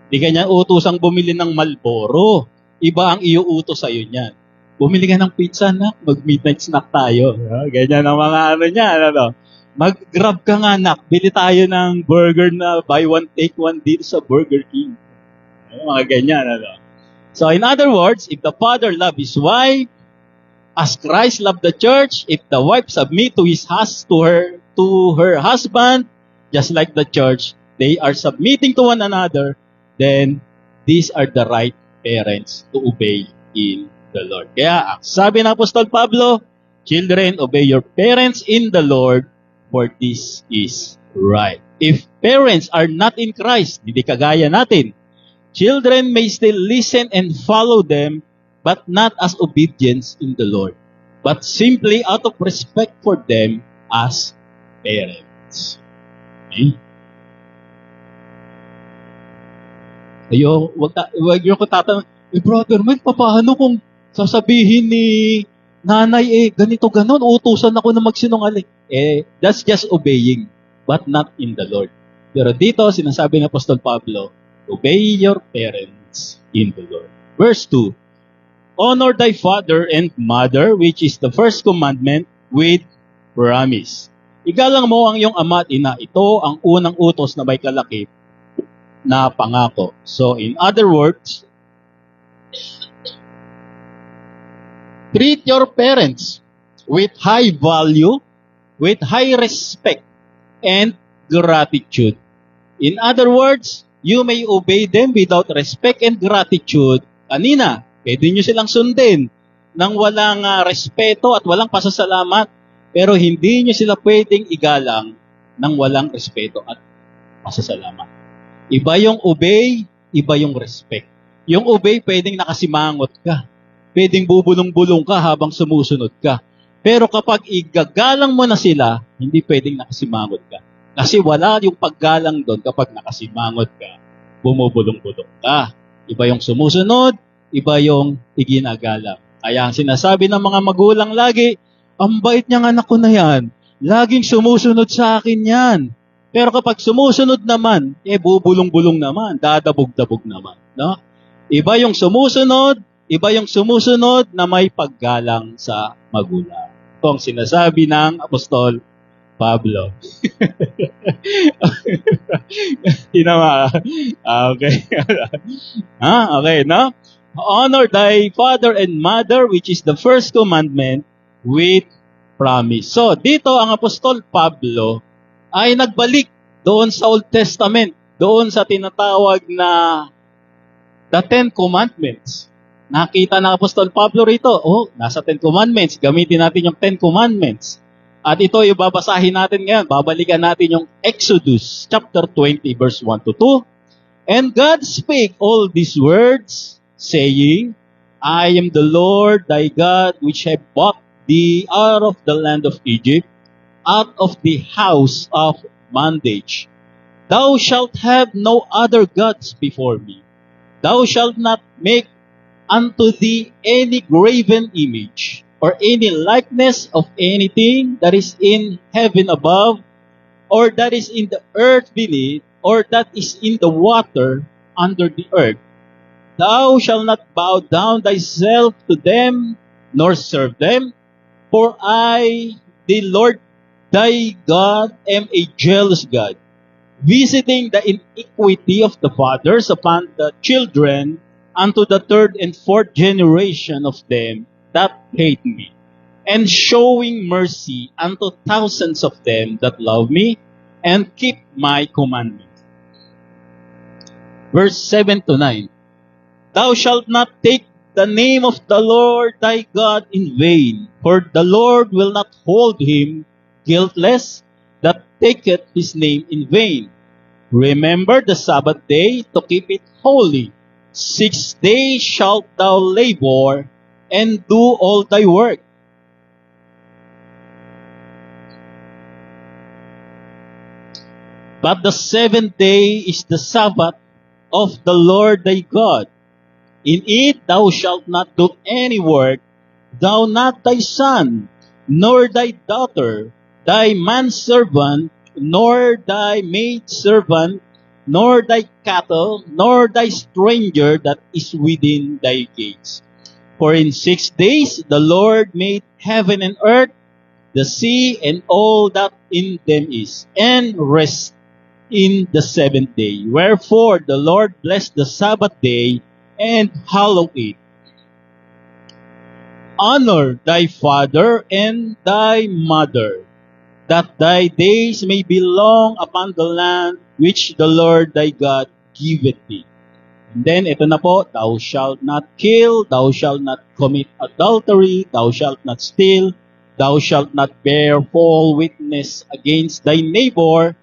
Hindi ka niya utusang bumili ng Marlboro. Iba ang iuutos sa'yo niyan. Bumili ka ng pizza na, mag-midnight snack tayo. Ganyan ang mga niya. Mag-grab ka nga, nak. Bili tayo ng burger na buy one, take one dito sa Burger King. Mga ganyan. So in other words, if the father loved his wife, as Christ loved the church, if the wife submit to her husband, just like the church, they are submitting to one another, then these are the right parents to obey in the Lord. Kaya ang sabi ng Apostol Pablo, children, obey your parents in the Lord, for this is right. If parents are not in Christ, hindi kagaya natin, children may still listen and follow them, but not as obedience in the Lord, but simply out of respect for them as parents. Okay? Wag yung tatanong, brother, paano kung sasabihin ni nanay, ganito ganon, utusan ako na magsinungaling. That's just obeying, but not in the Lord. Pero dito, sinasabi ng Apostol Pablo, obey your parents in the Lord. Verse 2, honor thy father and mother, which is the first commandment with promise. Igalang mo ang iyong ama at ina. Ito ang unang utos na may kalakip na pangako. So, in other words, treat your parents with high value, with high respect, and gratitude. In other words, you may obey them without respect and gratitude. Kanina, pwede nyo silang sundin nang walang respeto at walang pasasalamat, pero hindi nyo sila pwedeng igalang ng walang respeto at pasasalamat. Iba yung obey, iba yung respect. Yung obey, pwedeng nakasimangot ka. Pwedeng bubulong-bulong ka habang sumusunod ka. Pero kapag igagalang mo na sila, hindi pwedeng nakasimangot ka. Kasi wala yung paggalang doon kapag nakasimangot ka, bumubulong-bulong ka. Iba yung sumusunod, iba yung iginagalang. Kaya ang sinasabi ng mga magulang lagi, ang bait niyang anak ko na yan. Laging sumusunod sa akin yan. Pero kapag sumusunod naman, bubulong-bulong naman, dadabog-dabog naman. No? Iba yung sumusunod na may paggalang sa magulang. Ito ang sinasabi ng Apostol Pablo. Tinama. Okay. Okay, no? Honor thy father and mother, which is the first commandment with promise. So, dito ang Apostol Pablo ay nagbalik doon sa Old Testament, doon sa tinatawag na the Ten Commandments. Nakita ng Apostol Pablo rito, nasa Ten Commandments, gamitin natin yung Ten Commandments. At ito yung babasahin natin ngayon, babalikan natin yung Exodus chapter 20 verse 1 to 2. And God spake all these words, saying, I am the Lord thy God, which have brought thee out of the land of Egypt, out of the house of bondage. Thou shalt have no other gods before me. Thou shalt not make unto thee any graven image, or any likeness of anything that is in heaven above, or that is in the earth beneath, or that is in the water under the earth. Thou shalt not bow down thyself to them, nor serve them, for I, the Lord thy God, am a jealous God, visiting the iniquity of the fathers upon the children, unto the third and fourth generation of them that hate me, and showing mercy unto thousands of them that love me, and keep my commandments. Verse 7 to 9. Thou shalt not take the name of the Lord thy God in vain, for the Lord will not hold him guiltless that taketh his name in vain. Remember the Sabbath day to keep it holy. 6 days shalt thou labor and do all thy work. But the seventh day is the Sabbath of the Lord thy God. In it thou shalt not do any work, thou not thy son, nor thy daughter, thy manservant, nor thy maidservant, nor thy cattle, nor thy stranger that is within thy gates. For in 6 days the Lord made heaven and earth, the sea, and all that in them is, and rest in the seventh day. Wherefore the Lord blessed the Sabbath day, and hallowed it. Honor thy father and thy mother, that thy days may be long upon the land which the Lord thy God giveth thee. And then, ito na po, thou shalt not kill, thou shalt not commit adultery, thou shalt not steal, thou shalt not bear false witness against thy neighbor,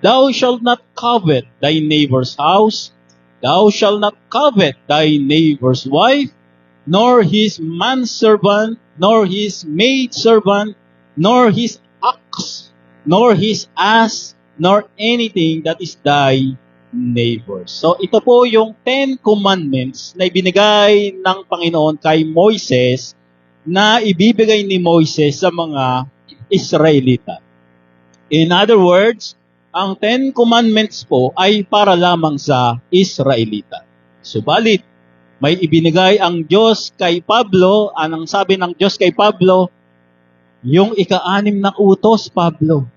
thou shalt not covet thy neighbor's house, thou shalt not covet thy neighbor's wife, nor his manservant, nor his maidservant, nor his ox, nor his ass, nor anything that is thy neighbor. So ito po yung 10 commandments na ibinigay ng Panginoon kay Moises, na ibibigay ni Moises sa mga Israelita. In other words, ang 10 commandments po ay para lamang sa Israelita. Subalit, may ibinigay ang Diyos kay Pablo. Anong sabi ng Diyos kay Pablo? Yung ika-6 na utos, Pablo,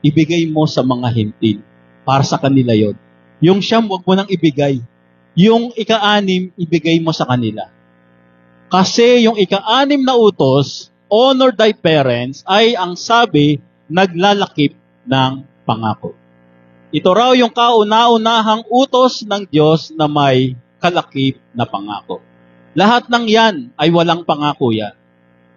ibigay mo sa mga hintil. Para sa kanila yon. Yung 9, huwag mo nang ibigay. Yung ika-6, ibigay mo sa kanila. Kasi yung ika-6 na utos, honor thy parents, ay ang sabi, naglalakip ng pangako. Ito raw yung kauna-unahang utos ng Diyos na may kalakip na pangako. Lahat ng yan ay walang pangako yan.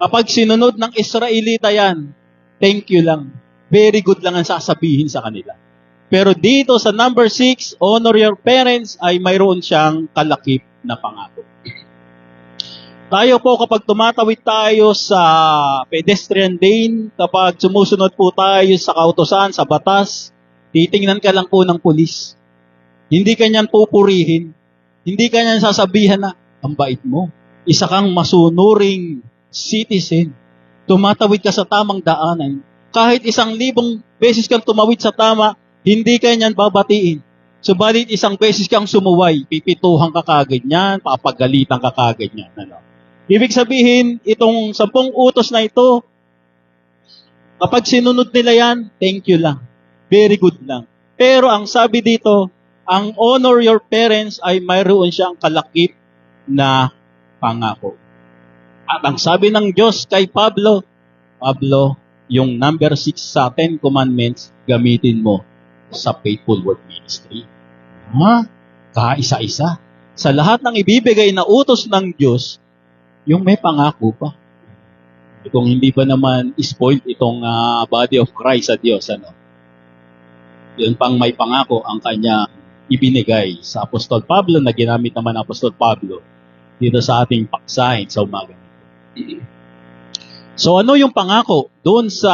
Kapag sinunod ng Israelita yan, thank you lang. very good lang ang sasabihin sa kanila. Pero dito sa number 6, honor your parents, ay mayroon siyang kalakip na pangako. Tayo po kapag tumatawid tayo sa pedestrian lane, kapag sumusunod po tayo sa kautosan, sa batas, titingnan ka lang po ng pulis. Hindi ka niyan pupurihin. Hindi ka niyan sasabihan na, ang bait mo. Isa kang masunuring citizen. Tumatawid ka sa tamang daanan. Kahit 1,000 beses kang tumawid sa tama, hindi ka niyan babatiin. Subalit 1 beses kang sumuway, pipituhan ka kagad niyan, papagalitan ka kagad niyan. Ano? Ibig sabihin, itong 10 utos na ito, kapag sinunod nila yan, thank you lang. Very good lang. Pero ang sabi dito, ang honor your parents ay mayroon siyang kalakip na pangako. At ang sabi ng Diyos kay Pablo, yung number 6 sa 10 commandments, gamitin mo sa Faithful Word Ministry. Kaisa-isa. Sa lahat ng ibibigay na utos ng Diyos, yung may pangako pa. Kung hindi pa naman spoiled itong body of Christ sa Diyos, ano? Yun pang may pangako ang kanya ibinigay sa Apostol Pablo na ginamit naman ng Apostol Pablo dito sa ating paksahin sa umaga. So ano yung pangako? Doon sa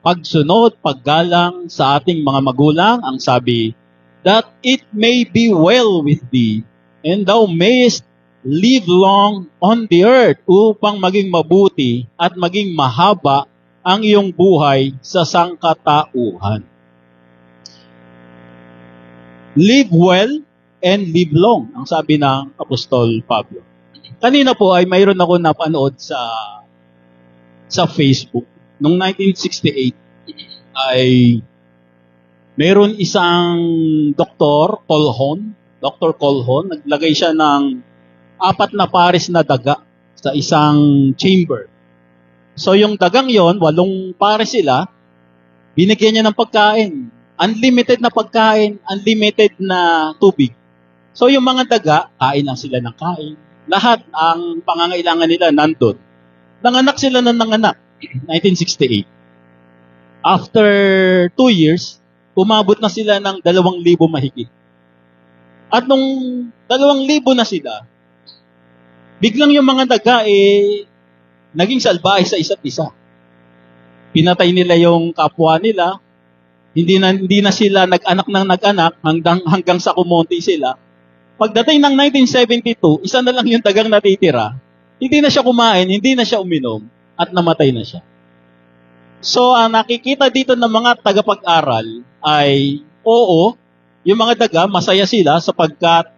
pagsunod, paggalang sa ating mga magulang, ang sabi, that it may be well with thee, and thou mayest live long on the earth, upang maging mabuti at maging mahaba ang iyong buhay sa sangkatauhan. Live well and live long, ang sabi ng Apostol Pablo. Kanina po ay mayroon ako napanood sa Facebook. Noong 1968 ay mayroon isang Dr. Colhon, naglagay siya ng 4 na pares na daga sa isang chamber. So yung dagang yon, 8 pares sila, binigyan niya ng pagkain. Unlimited na pagkain, unlimited na tubig. So yung mga daga, kain lang sila ng kain. Lahat ang pangangailangan nila nandun. Nanganak sila ng nanganak, 1968. After 2 years, umabot na sila ng 2,000 mahigit. At nung 2,000 na sila, biglang yung mga daga naging salbahe sa isa't isa. Pinatay nila yung kapwa nila, hindi na sila nag-anak ng nag-anak hanggang sa kumonti sila. Pagdating ng 1972, isa na lang yung dagang natitira. Hindi na siya kumain, hindi na siya uminom, at namatay na siya. So, ang nakikita dito ng mga tagapag-aral ay, oo, yung mga daga, masaya sila sapagkat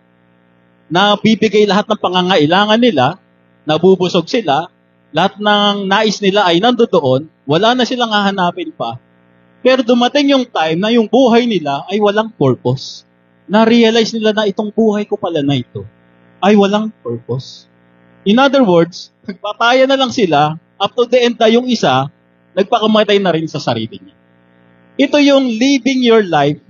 nabibigay lahat ng pangangailangan nila, nabubusog sila, lahat ng nais nila ay nandoon, wala na silang hahanapin pa. Pero dumating yung time na yung buhay nila ay walang purpose. Na-realize nila na itong buhay ko pala na ito ay walang purpose. In other words, nagpatayan na lang sila, up to the end na yung isa, nagpakamatay na rin sa sarili niya. Ito yung living your life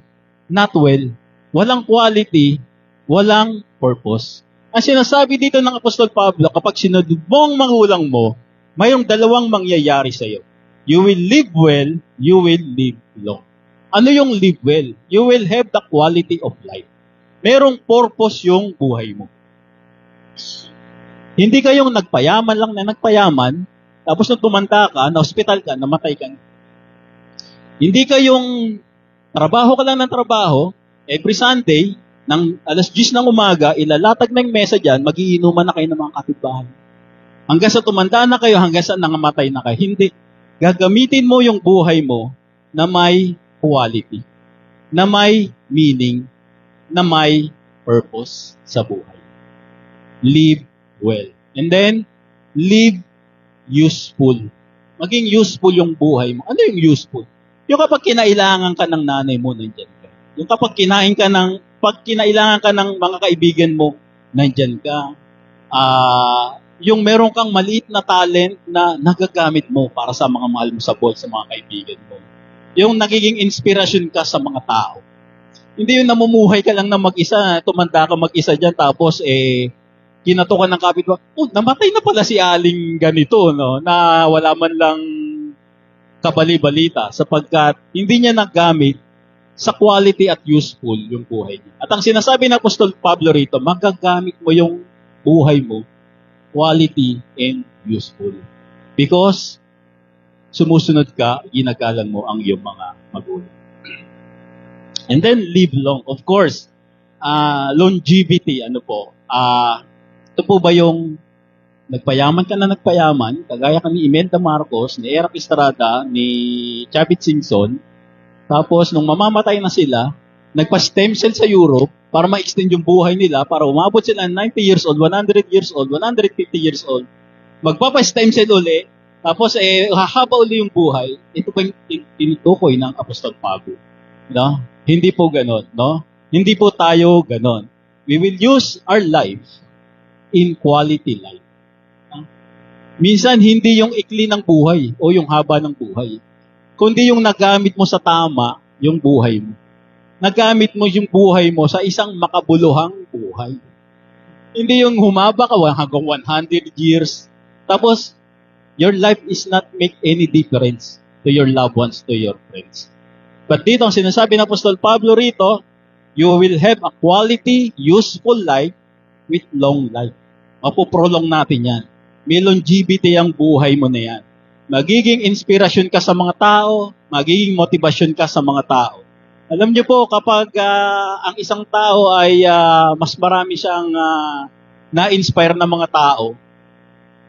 not well. Walang quality, walang purpose. Ang sinasabi dito ng Apostol Pablo, kapag sinunod mo ang magulang mo, mayroong 2 mangyayari sa iyo. You will live well, you will live long. Ano yung live well? You will have the quality of life. Merong purpose yung buhay mo. Hindi kayong nagpayaman lang na nagpayaman, tapos nung tumanda ka, na-hospital ka, namatay ka. Hindi kayong trabaho ka lang ng trabaho, every Sunday, ng alas 10 ng umaga, ilalatag na yung mesa dyan, magiinuman na kayo ng mga kapitbahay. Hanggang sa tumanda na kayo, hanggang sa nangamatay na kayo. Hindi. Gagamitin mo yung buhay mo na may quality, na may meaning, na may purpose sa buhay. Live well. And then, live useful. Maging useful yung buhay mo. Ano yung useful? Yung kapag kinailangan ka ng nanay mo, nandyan ka. Yung kapag kinailangan ka ng mga kaibigan mo, nandyan ka. Yung meron kang maliit na talent na nagagamit mo para sa mga mahal mo sa buhay, sa mga kaibigan mo. Yung nagiging inspirasyon ka sa mga tao. Hindi yung namumuhay ka lang na mag-isa, tumanda ka mag-isa dyan, tapos kinatukan ng kapitbahay, namatay na pala si Aling ganito, no? Na wala man lang kabali-balita sapagkat hindi niya nagamit sa quality at useful yung buhay niya. At ang sinasabi ng Apostol Pablo rito, magagamit mo yung buhay mo, quality and useful. Because sumusunod ka, ginagalang mo ang iyong mga magulang. And then live long. Of course, longevity, ito po ba yung nagpayaman ka na nagpayaman, kagaya ka ni Imelda Marcos, ni Eric Estrada, ni Chavit Singson, tapos nung mamamatay na sila, nagpa-stem cell sa Europe para ma-extend yung buhay nila, para umabot sila ng 90 years old, 100 years old, 150 years old, magpapa-stem cell uli, tapos hahaba uli yung buhay. Ito pa yung tinutukoy ng Apostol Pablo. No? Hindi po ganon, no? Hindi po tayo ganon. We will use our life in quality life. Minsan, hindi yung ikli ng buhay o yung haba ng buhay, kundi yung nagamit mo sa tama yung buhay mo. Nagamit mo yung buhay mo sa isang makabuluhang buhay. Hindi yung humaba ka hanggang 100 years, tapos your life is not make any difference to your loved ones, to your friends. But dito, ang sinasabi ng Apostol Pablo rito, you will have a quality, useful life with long life. Mapuprolong natin yan. May longevity ang buhay mo na yan. Magiging inspirasyon ka sa mga tao, magiging motivasyon ka sa mga tao. Alam niyo po, kapag ang isang tao ay mas marami siyang na-inspire ng mga tao,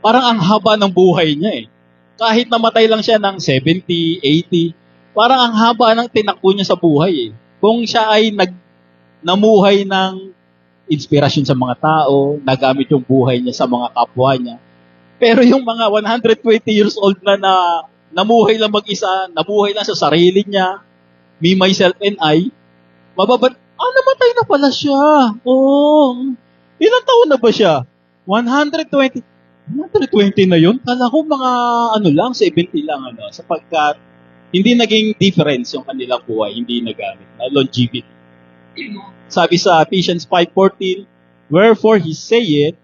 parang ang haba ng buhay niya eh. Kahit namatay lang siya ng 70, 80, parang ang haba ng tinakbo niya sa buhay eh. Kung siya ay namuhay ng inspirasyon sa mga tao, nagamit yung buhay niya sa mga kapwa niya. Pero yung mga 120 years old na namuhay lang mag-isa, namuhay lang sa sarili niya, me, myself, and I, namatay na pala siya. Oo. Ilang taon na ba siya? 120 na yun? Kala ko mga 70 lang, sapagkat hindi naging difference yung kanilang buhay, hindi nagamit na longevity. Sabi sa Ephesians 5:14, wherefore he saith,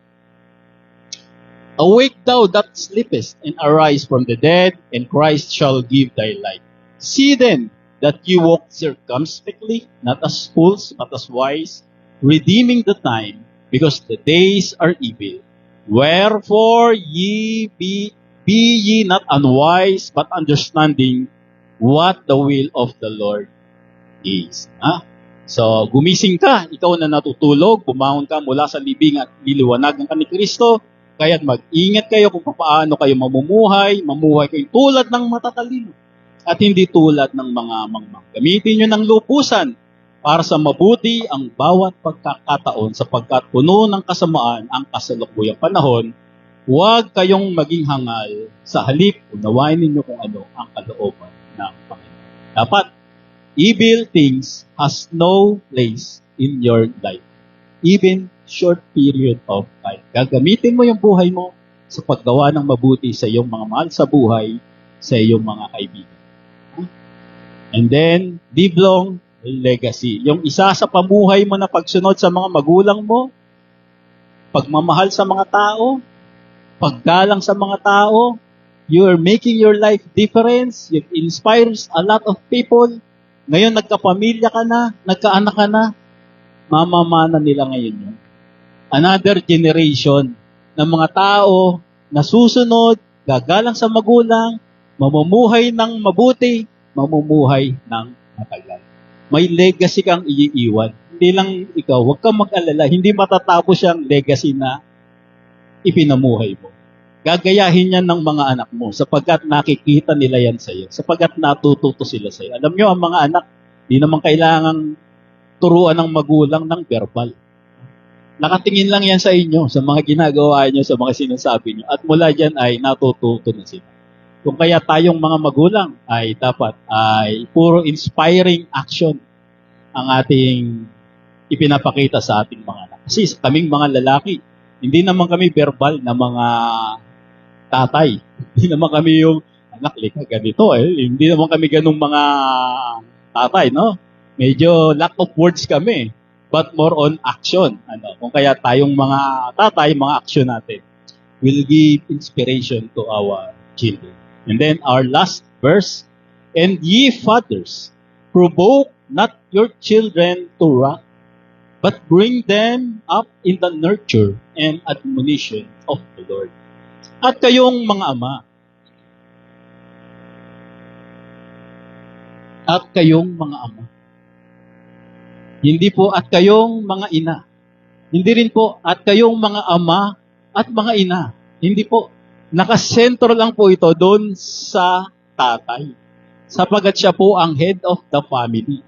awake thou that sleepest, and arise from the dead, and Christ shall give thy light. See then that ye walk circumspectly, not as fools, but as wise, redeeming the time, because the days are evil. Wherefore be ye not unwise, but understanding what the will of the Lord is. So, gumising ka, ikaw na natutulog, bumangon ka mula sa libing at liliwanagan ka ni Kristo, kaya't mag-ingat kayo kung paano kayo mamuhay kayo tulad ng matatalino at hindi tulad ng mga mangmang. Gamitin nyo ng lupusan para sa mabuti ang bawat pagkakataon sapagkat puno ng kasamaan ang kasalukuyang panahon. Huwag kayong maging hangal, sa halip unawain ninyo kung ano ang kalooban ng Panginoon. Dapat, evil things has no place in your life. Even short period of time. Gagamitin mo yung buhay mo sa paggawa ng mabuti sa iyong mga mahal sa buhay, sa iyong mga kaibigan. And then, live long legacy. Yung isa sa pamuhay mo na pagsunod sa mga magulang mo, pagmamahal sa mga tao, paggalang sa mga tao, you are making your life difference, it inspires a lot of people. Ngayon, nagkapamilya ka na, nagkaanak ka na, mamamana nila ngayon yun. Another generation ng mga tao na susunod, gagalang sa magulang, mamumuhay ng mabuti, mamumuhay ng matagal. May legacy kang iiwan. Hindi lang ikaw, huwag kang mag-alala, hindi matatapos yung legacy na ipinamuhay mo. Gagayahin yan ng mga anak mo sapagkat nakikita nila yan sa iyo, sapagkat natututo sila sa iyo. Alam nyo, ang mga anak, di naman kailangang turuan ng magulang ng verbal. Nakatingin lang yan sa inyo, sa mga ginagawa nyo, sa mga sinasabi nyo. At mula dyan ay natututo na sila. Kung kaya tayong mga magulang ay dapat ay puro inspiring action ang ating ipinapakita sa ating mga anak. Kasi kaming mga lalaki, hindi naman kami verbal na mga tatay. Hindi naman kami yung, anak, lika, ganito eh. Hindi naman kami ganung mga tatay, no? Medyo lack of words kami, but more on action. Kung kaya tayong mga tatay, mga action natin will give inspiration to our children. And then our last verse, and ye fathers, provoke not your children to wrath, but bring them up in the nurture and admonition of the Lord. At kayong mga ama, hindi po at kayong mga ina, hindi rin po at kayong mga ama at mga ina, hindi po. Nakasentro lang po ito doon sa tatay. Sapagat siya po ang head of the family.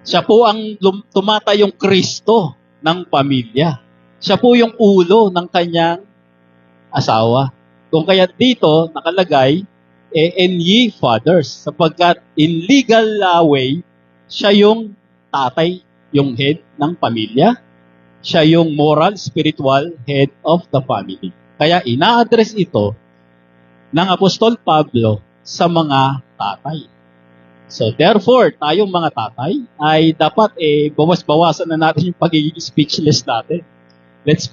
Siya po ang tumatayong Kristo ng pamilya. Siya po yung ulo ng kanyang asawa. Kung kaya dito nakalagay, and ye fathers, sapagkat in legal way, siya yung tatay, yung head ng pamilya. Siya yung moral, spiritual head of the family. Kaya ina-address ito ng Apostol Pablo sa mga tatay. So therefore, tayong mga tatay ay dapat bawas-bawasan na natin yung pagiging speechless natin. Let's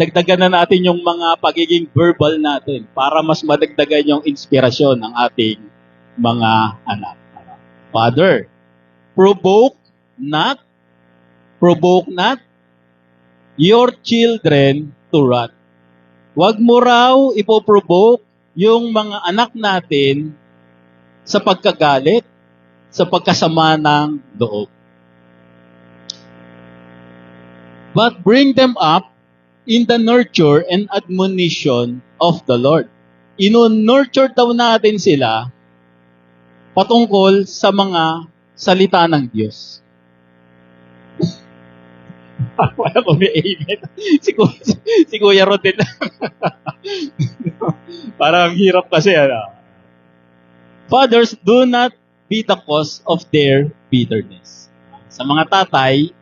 dagdagan na natin yung mga pagiging verbal natin para mas madagdagan yung inspirasyon ng ating mga anak. Father, provoke not your children to wrath. Huwag mo raw ipoprovoke yung mga anak natin sa pagkagalit, sa pagkasama ng loob. But bring them up in the nurture and admonition of the Lord. Ino-nurture daw natin sila patungkol sa mga salita ng Diyos. Wala ko may amen. Si Kuya Rodel. Parang hirap kasi. Fathers, do not be the cause of their bitterness. Sa mga tatay,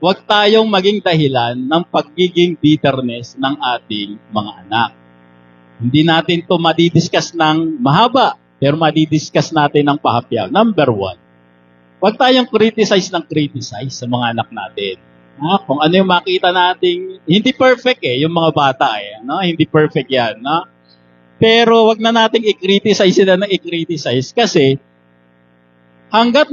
huwag tayong maging dahilan ng pagiging bitterness ng ating mga anak. Hindi natin ito madidiscuss ng mahaba, pero madidiscuss natin ng pahapyaw. Number 1, huwag tayong criticize sa mga anak natin. Kung ano yung makita nating, hindi perfect yung mga bata hindi perfect yan. Pero wag na nating i-criticize sila ng i-criticize kasi hanggat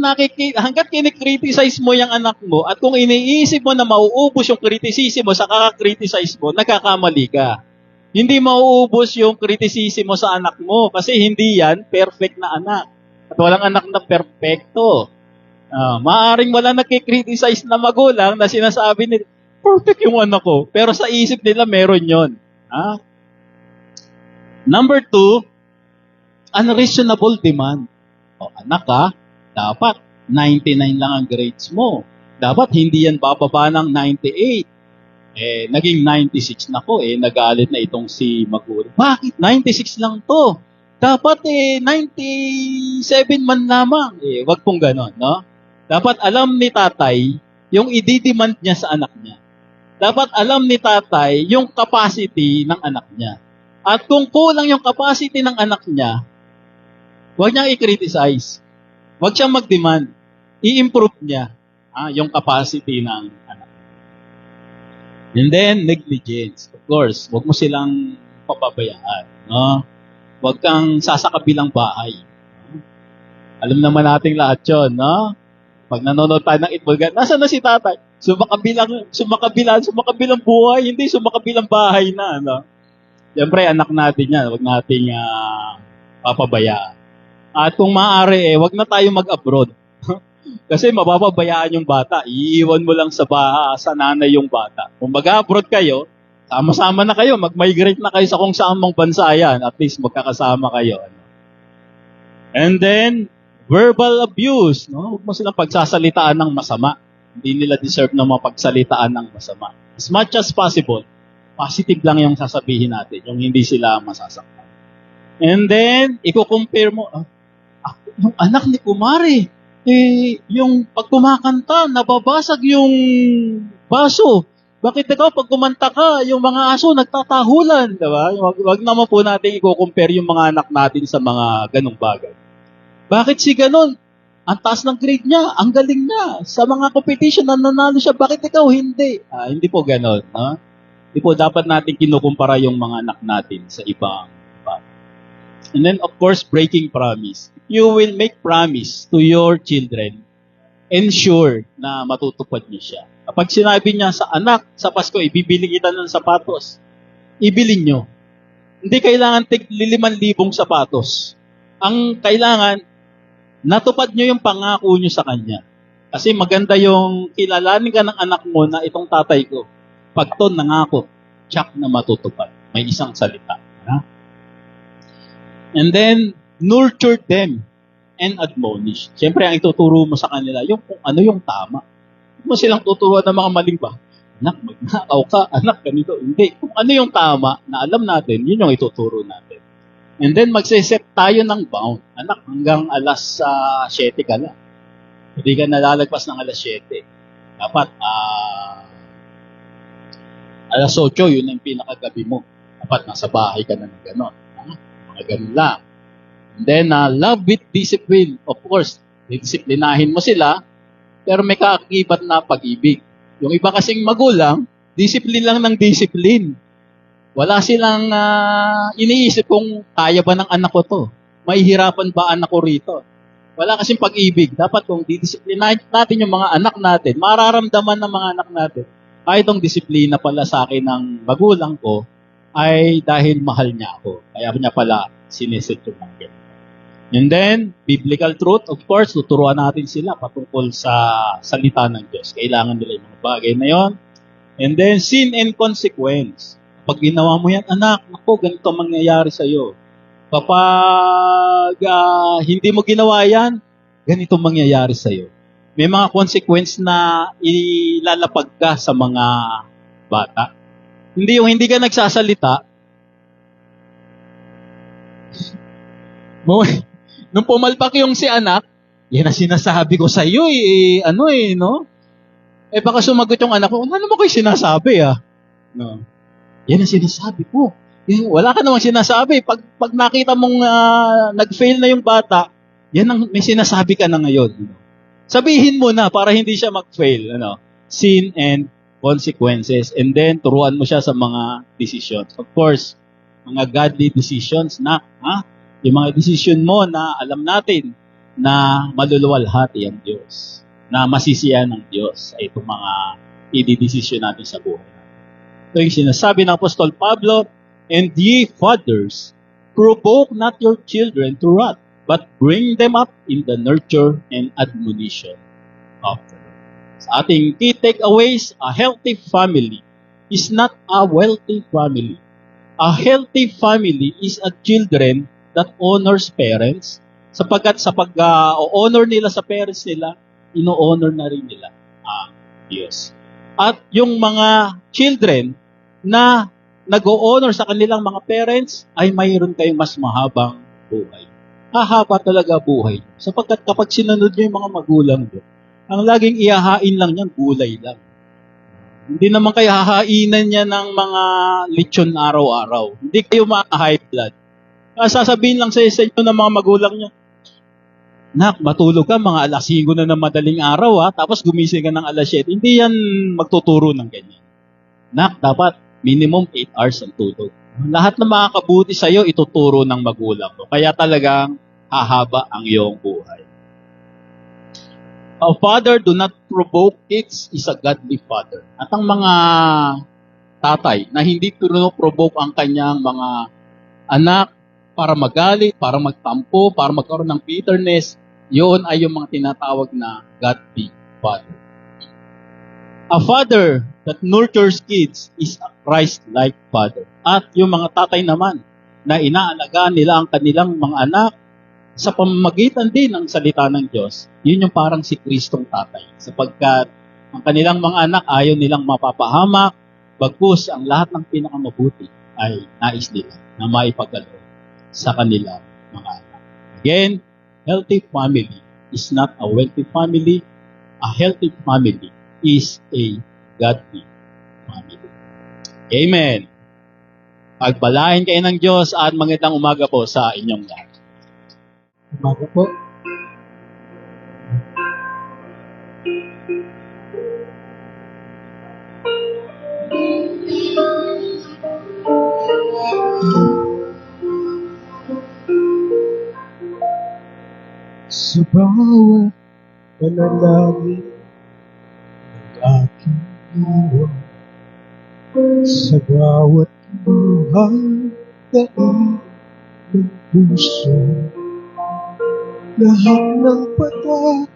kinikriticize mo yung anak mo at kung iniisip mo na mauubos yung criticism mo sa kaka-criticize mo, nagkakamali ka. Hindi mauubos yung criticism mo sa anak mo kasi hindi yan perfect na anak. At walang anak na perfecto. Maaring wala nagkikriticize na magulang na sinasabi nila, perfect yung anak ko. Pero sa isip nila, meron yon. Number 2, unreasonable demand. Anak dapat 99 lang ang grades mo. Dapat hindi yan bababa ng 98. Naging 96 na ko. Nagalit na itong si magulang. Bakit? 96 lang to. Dapat 97 man lamang. Wag pong ganon, no? Dapat alam ni tatay yung i-demand niya sa anak niya. Dapat alam ni tatay yung capacity ng anak niya. At kung kulang yung capacity ng anak niya, huwag niyang i-criticize. Huwag siyang mag-demand. I-improve niya yung capacity ng anak niya. And then, negligence. Of course, huwag mo silang papabayaan. No? Huwag kang sasakabilang bahay. Alam naman nating lahat yun, no? Pag nanonood tayo ng Itbulgan, nasa na si tatay? Sumakabilang buhay, hindi sumakabilang bahay na. No? Siyempre, anak natin yan. Huwag nating papabayaan. At kung maaari, huwag na tayo mag-abroad. Kasi mapapabayaan yung bata. Iiwan mo lang sa sa nanay yung bata. Kung mag-abroad kayo, sama-sama na kayo. Mag-migrate na kayo sa kung saan mong bansa yan. At least magkakasama kayo. And then, verbal abuse, no? Huwag mo silang pagsasalitaan ng masama. Hindi nila deserve na mapagsalitaan ng masama. As much as possible, positive lang yung sasabihin natin, yung hindi sila masasaktan. And then, i-compare mo, yung anak ni Kumari, yung pag kumakanta, nababasag yung baso. Bakit ikaw, pag kumanta ka, yung mga aso nagtatahulan, diba? Wag naman po natin i-compare yung mga anak natin sa mga ganong bagay. Bakit si ganon? Ang taas ng grade niya, ang galing niya. Sa mga competition na nanalo siya, bakit ikaw hindi? Hindi po ganon. Hindi po dapat natin kinukumpara yung mga anak natin sa ibang bagay. And then, of course, breaking promise. You will make promise to your children, ensure na matutupad niyo siya. Kapag sinabi niya sa anak, sa Pasko, ibibili kita ng sapatos, ibili niyo. Hindi kailangan tig 5,000 sapatos. Ang kailangan, natupad niyo yung pangako niyo sa kanya. Kasi maganda yung kilalanin ka ng anak mo na itong tatay ko. Pag to nangako, tsak na matutupad. May isang salita. Ha? And then, nurture them and admonish. Siyempre, ang ituturo mo sa kanila, yung kung ano yung tama. Hindi mo silang tuturuan ng mga maling ba? Anak, magnakaw ka. Anak, ganito. Hindi. Kung ano yung tama na alam natin, yun yung ituturo natin. And then, magsiset tayo ng bound. Anak, hanggang alas 7 ka lang. Hindi ka nalalagpas ng alas 7. Dapat, alas 8, yun ang pinakagabi mo. Dapat nasa bahay ka na ng gano'n. Mga ganun lang. And then, love with discipline. Of course, disiplinahin mo sila, pero may kaakibat na pag-ibig. Yung iba kasing magulang, discipline lang ng discipline. Wala silang iniisip kung kaya ba ng anak ko to. Mahihirapan ba anak ko rito? Wala kasing pag-ibig. Dapat kung didisiplinahin natin yung mga anak natin, mararamdaman ng mga anak natin, itong disiplina pala sa akin ng magulang ko ay dahil mahal niya ako. Kaya niya pala siniset yung mga ganito. And then, biblical truth, of course, tuturuan natin sila patungkol sa salita ng Diyos. Kailangan nila yung mga bagay na yon. And then, sin and consequence. Pag ginawa mo yan, anak, ako, ganito mangyayari sa'yo. Kapag hindi mo ginawa yan, ganito mangyayari sa'yo. May mga consequence na ilalapag ka sa mga bata. Hindi yung hindi ka nagsasalita. Nung pumalpak yung si anak, yan ang sinasabi ko sa iyo no? Baka sumagot yung anak ko, ano mo kayo sinasabi No. Yan ang sinasabi ko. Wala ka namang sinasabi. Pag nakita mong nag-fail na yung bata, yan ang may sinasabi ka na ngayon. Sabihin mo na para hindi siya mag-fail. Sin and consequences. And then, turuan mo siya sa mga decisions. Of course, mga godly decisions na, yung mga decision mo na alam natin na maluluwalhati ang Diyos. Na masisiyan ng Diyos ay itong mga i-decision natin sa buhay. Ito yung sinasabi ng Apostol Pablo, and ye fathers, provoke not your children to wrath, but bring them up in the nurture and admonition of the Lord. Sa ating key takeaways, a healthy family is not a wealthy family. A healthy family is a children that honors parents, sapagkat sa pag-honor nila sa parents nila, ino-honor na rin nila ang Diyos. At yung mga children na nag-o-honor sa kanilang mga parents, ay mayroon kayong mas mahabang buhay. Hahaba talaga buhay. Sapagkat kapag sinunod nyo yung mga magulang nyo, ang laging ihahain lang niyan, gulay lang. Hindi naman kayo hahainan niya ng mga lechon araw-araw. Hindi kayo ma-high blood. Sasabihin lang sa inyo ng mga magulang nyo, nak, matulog ka mga alas 5 na ng madaling araw tapos gumising ka ng alas 7. Hindi yan magtuturo ng ganyan. Nak, dapat minimum 8 hours ang tulog. Lahat ng makakabuti sa'yo, ituturo ng magulang mo. Kaya talagang hahaba ang iyong buhay. A father do not provoke kids is a godly father. At ang mga tatay na hindi provoke ang kanyang mga anak para magalit, para magtampo, para magkaroon ng bitterness, yun ay yung mga tinatawag na godly father. A father that nurtures kids is a Christ-like father. At yung mga tatay naman na inaalagaan nila ang kanilang mga anak sa pamamagitan din ng salita ng Diyos, yun yung parang si Kristong tatay. Sapagkat ang kanilang mga anak ayaw nilang mapapahamak, bagkus ang lahat ng pinakamabuti ay nais nila na maipagkaloob sa kanilang mga anak. Again, healthy family is not a wealthy family. A healthy family is a godly family. Amen. Pagpalain kayo ng Diyos at magandang umaga po sa inyong lahat. Umaga po. sa bawat panalangin ng aking diwa, sa bawat buhay daig ng puso. Lahat ng patak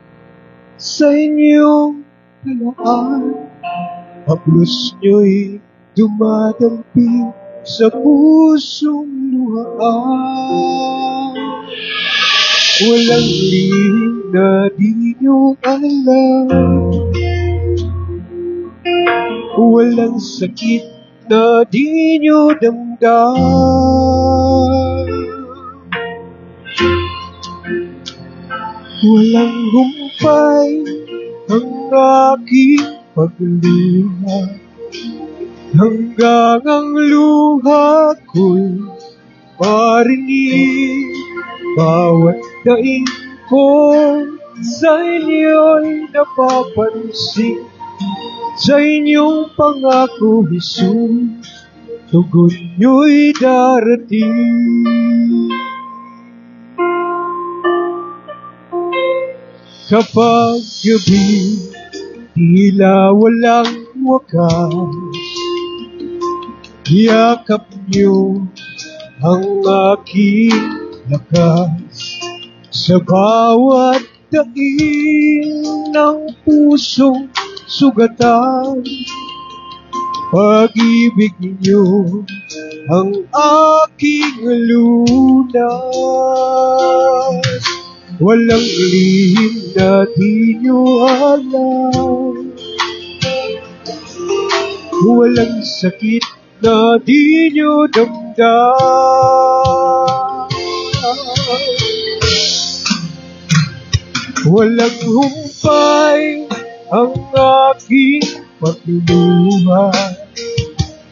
sa inyong talaan, haplos nyo'y dumadampi sa pusong luhaan. Walang lihim na di nyo alam, walang sakit na di nyo damdam, walang humpay ang aking pagluha, hanggang ang luha ko'y marinig. Bawat daing ko sa inyo'y napapansin, sa inyong pangako, Jesus, tugon nyo'y darating. Kapag gabi, tila walang wakas, yakap nyo ang aking lakas. Sa bawat daing ng pusong sugatan, pag-ibig niyo ang aking lunas. Walang lihim na di nyo alam, walang sakit na di nyo damdam, walang humpay ang aking pagluluha,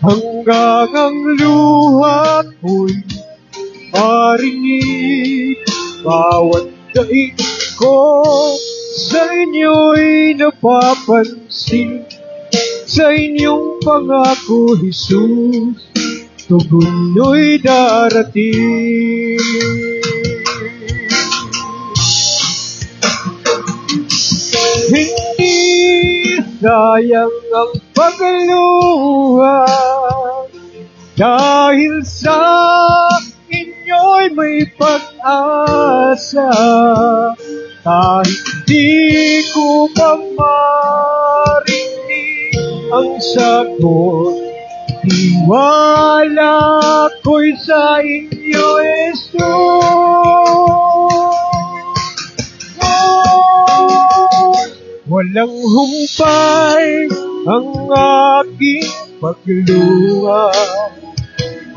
hanggang ang luha ko'y marinig. Bawat daig ko sa inyo'y napapansin, sa inyong pangako, Jesus, tugon nyo'y darating. Hindi sayang ang pagluha, dahil sa inyo'y may pag-asa. Kahit di ko pa marinig ang sagot, tiwala ko'y sa inyo, Jesus. Walang humpay ang aking pagluha,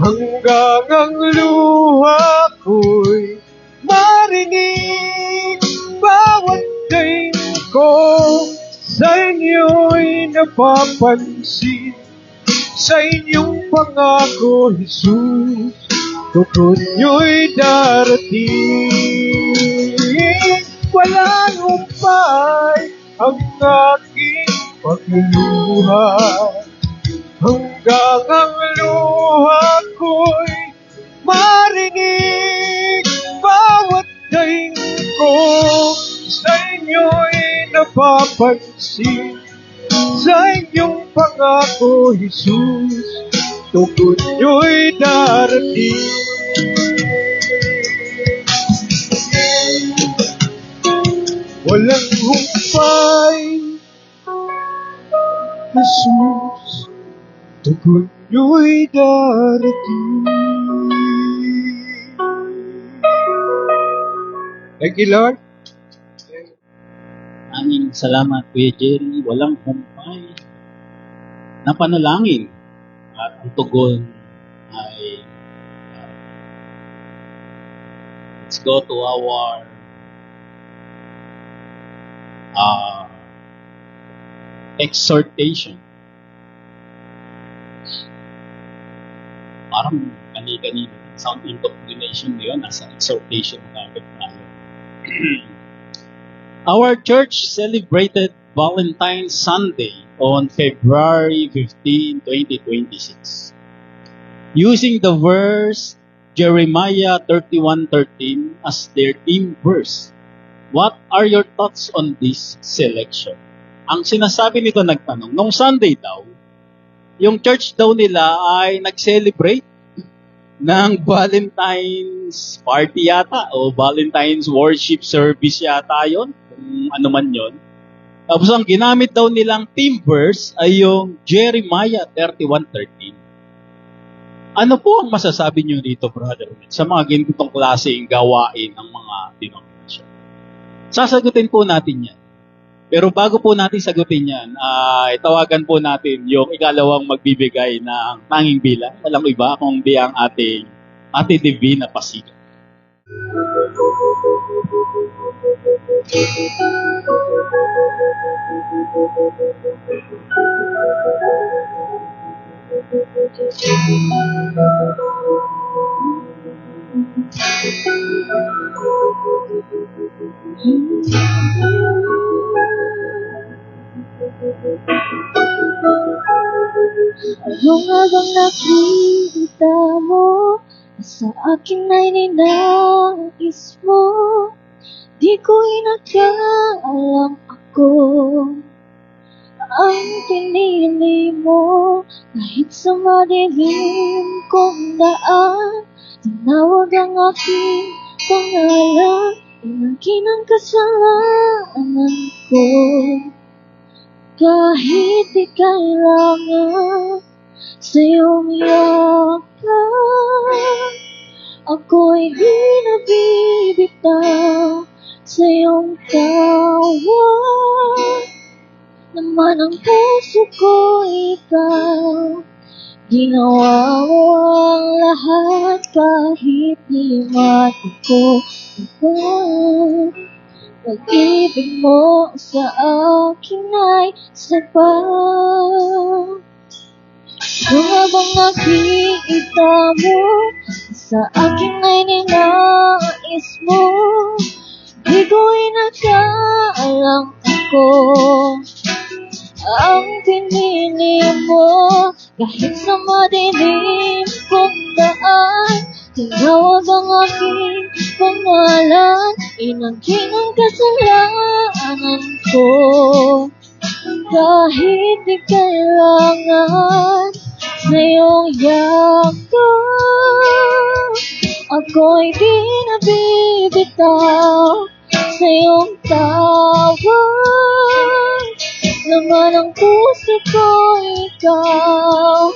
hanggang ang luha ko'y marinig. Bawat daing ko sa inyo'y napapansin, sa inyong pangako, Jesus, tugon nyo'y darating. Walang humpay ang aking pagluha, hanggang ang luha ko'y marinig. Bawat daing ko sa inyo'y napapansin, sa inyong pangako, Jesus, tugon nyo'y darating. Walang humpay, Jesus, tugon nyo'y darating. Thank you, Lord. Aming salamat, Kuya Jerry. Walang humpay na panalangin. At ang tugon ay let's go to our exhortation. Parang kani-kanina. Sound indoctrination yun. Nasa exhortation na agad tayo. Our church celebrated Valentine's Sunday on February 15, 2026. Using the verse Jeremiah 31:13 as their theme verse. What are your thoughts on this selection? Ang sinasabi nito nagtanong, nung Sunday daw, yung church daw nila ay nag-celebrate ng Valentine's party yata o Valentine's worship service yata yon, kung ano man yon. Tapos ang ginamit daw nilang theme verse ay yung Jeremiah 31:13. Ano po ang masasabi niyo dito, brother, sa mga ganitong klaseng gawain ng mga denominasyon? Sasagutin po natin yan. Pero bago po natin sagutin yan, itawagan po natin yung ikalawang magbibigay ng tanging bilang. Walang iba kung di ang ating Divina Pasigan. Ano nga bang nakikita mo sa akin ay ninais mo? Di ko inakaalam ako ang pinili mo. Kahit sa madilim kong daan, tinawag ang aking pangalan. Inangkin ang kasalanan ko. Kahit di kailangan sa iyong yakap, ako'y di nabibitaw sa iyong tawag. Naman ang puso ko ikaw, ginawa mo ang lahat kahit di matuko ikaw. Pag-ibig mo sa akin ay sapat. Ano nga bang nakikita mo sa akin ay ninais mo? Di ko inakaalam ako ang pinili mo. Kahit sa madilim kong daan, tinawag ang aking pangalan. Inangkin ang kasalanan ko. Kahit di kailangan sa iyong yakap, ako'y di nabibitaw sa iyong tawag. Laman ang puso ko ikaw,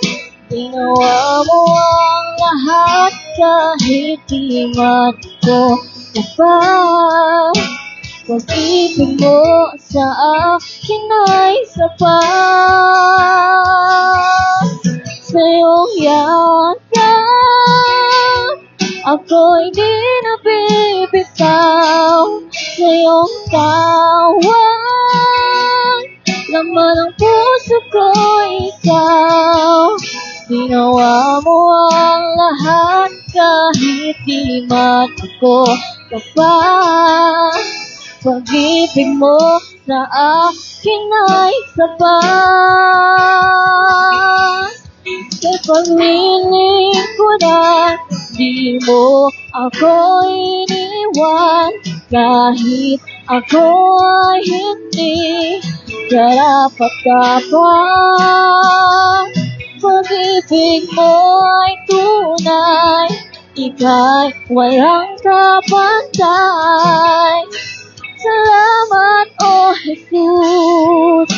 ginawa mo ang lahat kahit di matuko dapat. Pag-ibig mo sa akin ay sapat. Sa iyong yakap, ako'y di nabibitaw sa iyong tawag. Laman ang puso ko ikaw, ginawa mo ang lahat kahit di matuko dapat. Pag-ibig mo sa akin ay sapat. Kay pagniling ko na di mo ako iniwan, kahit ako ay hindi karapat-dapat. Pag-ibig mo ay tunay, ika'y walang kapantay. Salamat, O Jesus,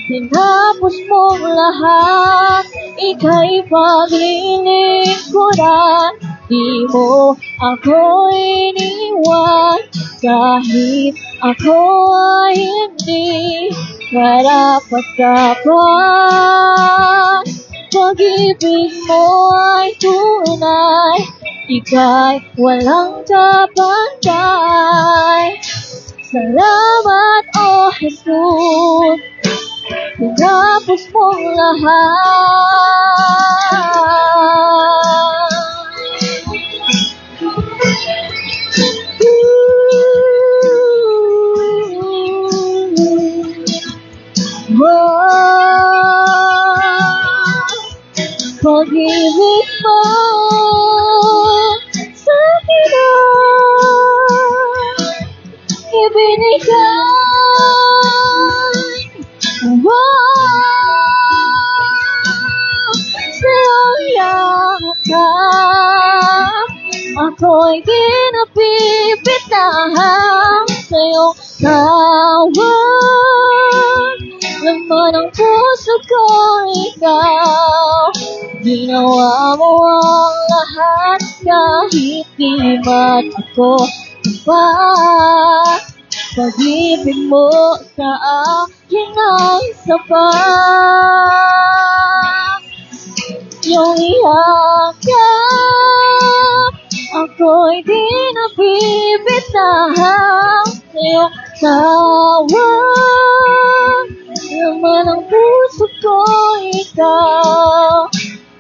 tinapos mong lahat. Ika'y paglilingkuran, di mo ako iniwan, kahit ako ay hindi karapat-dapat. Pag-ibig mo ay tunay, ika'y walang kapantay. Salamat, O Jesus, tinapos mong lahat. Pag-ibig mo sa akin ay binigay. Sa'yong yakap, ako'y di napipitahan. Sa'yong tawag, laman ng puso ko ikaw. Ginawa mo ang lahat kahit di man ako tapat. Pag-ibig mo sa akin ay sapat. Yung yakap, ako'y di napipitahan. Sa'yong tawag, laman ng puso ko ikaw.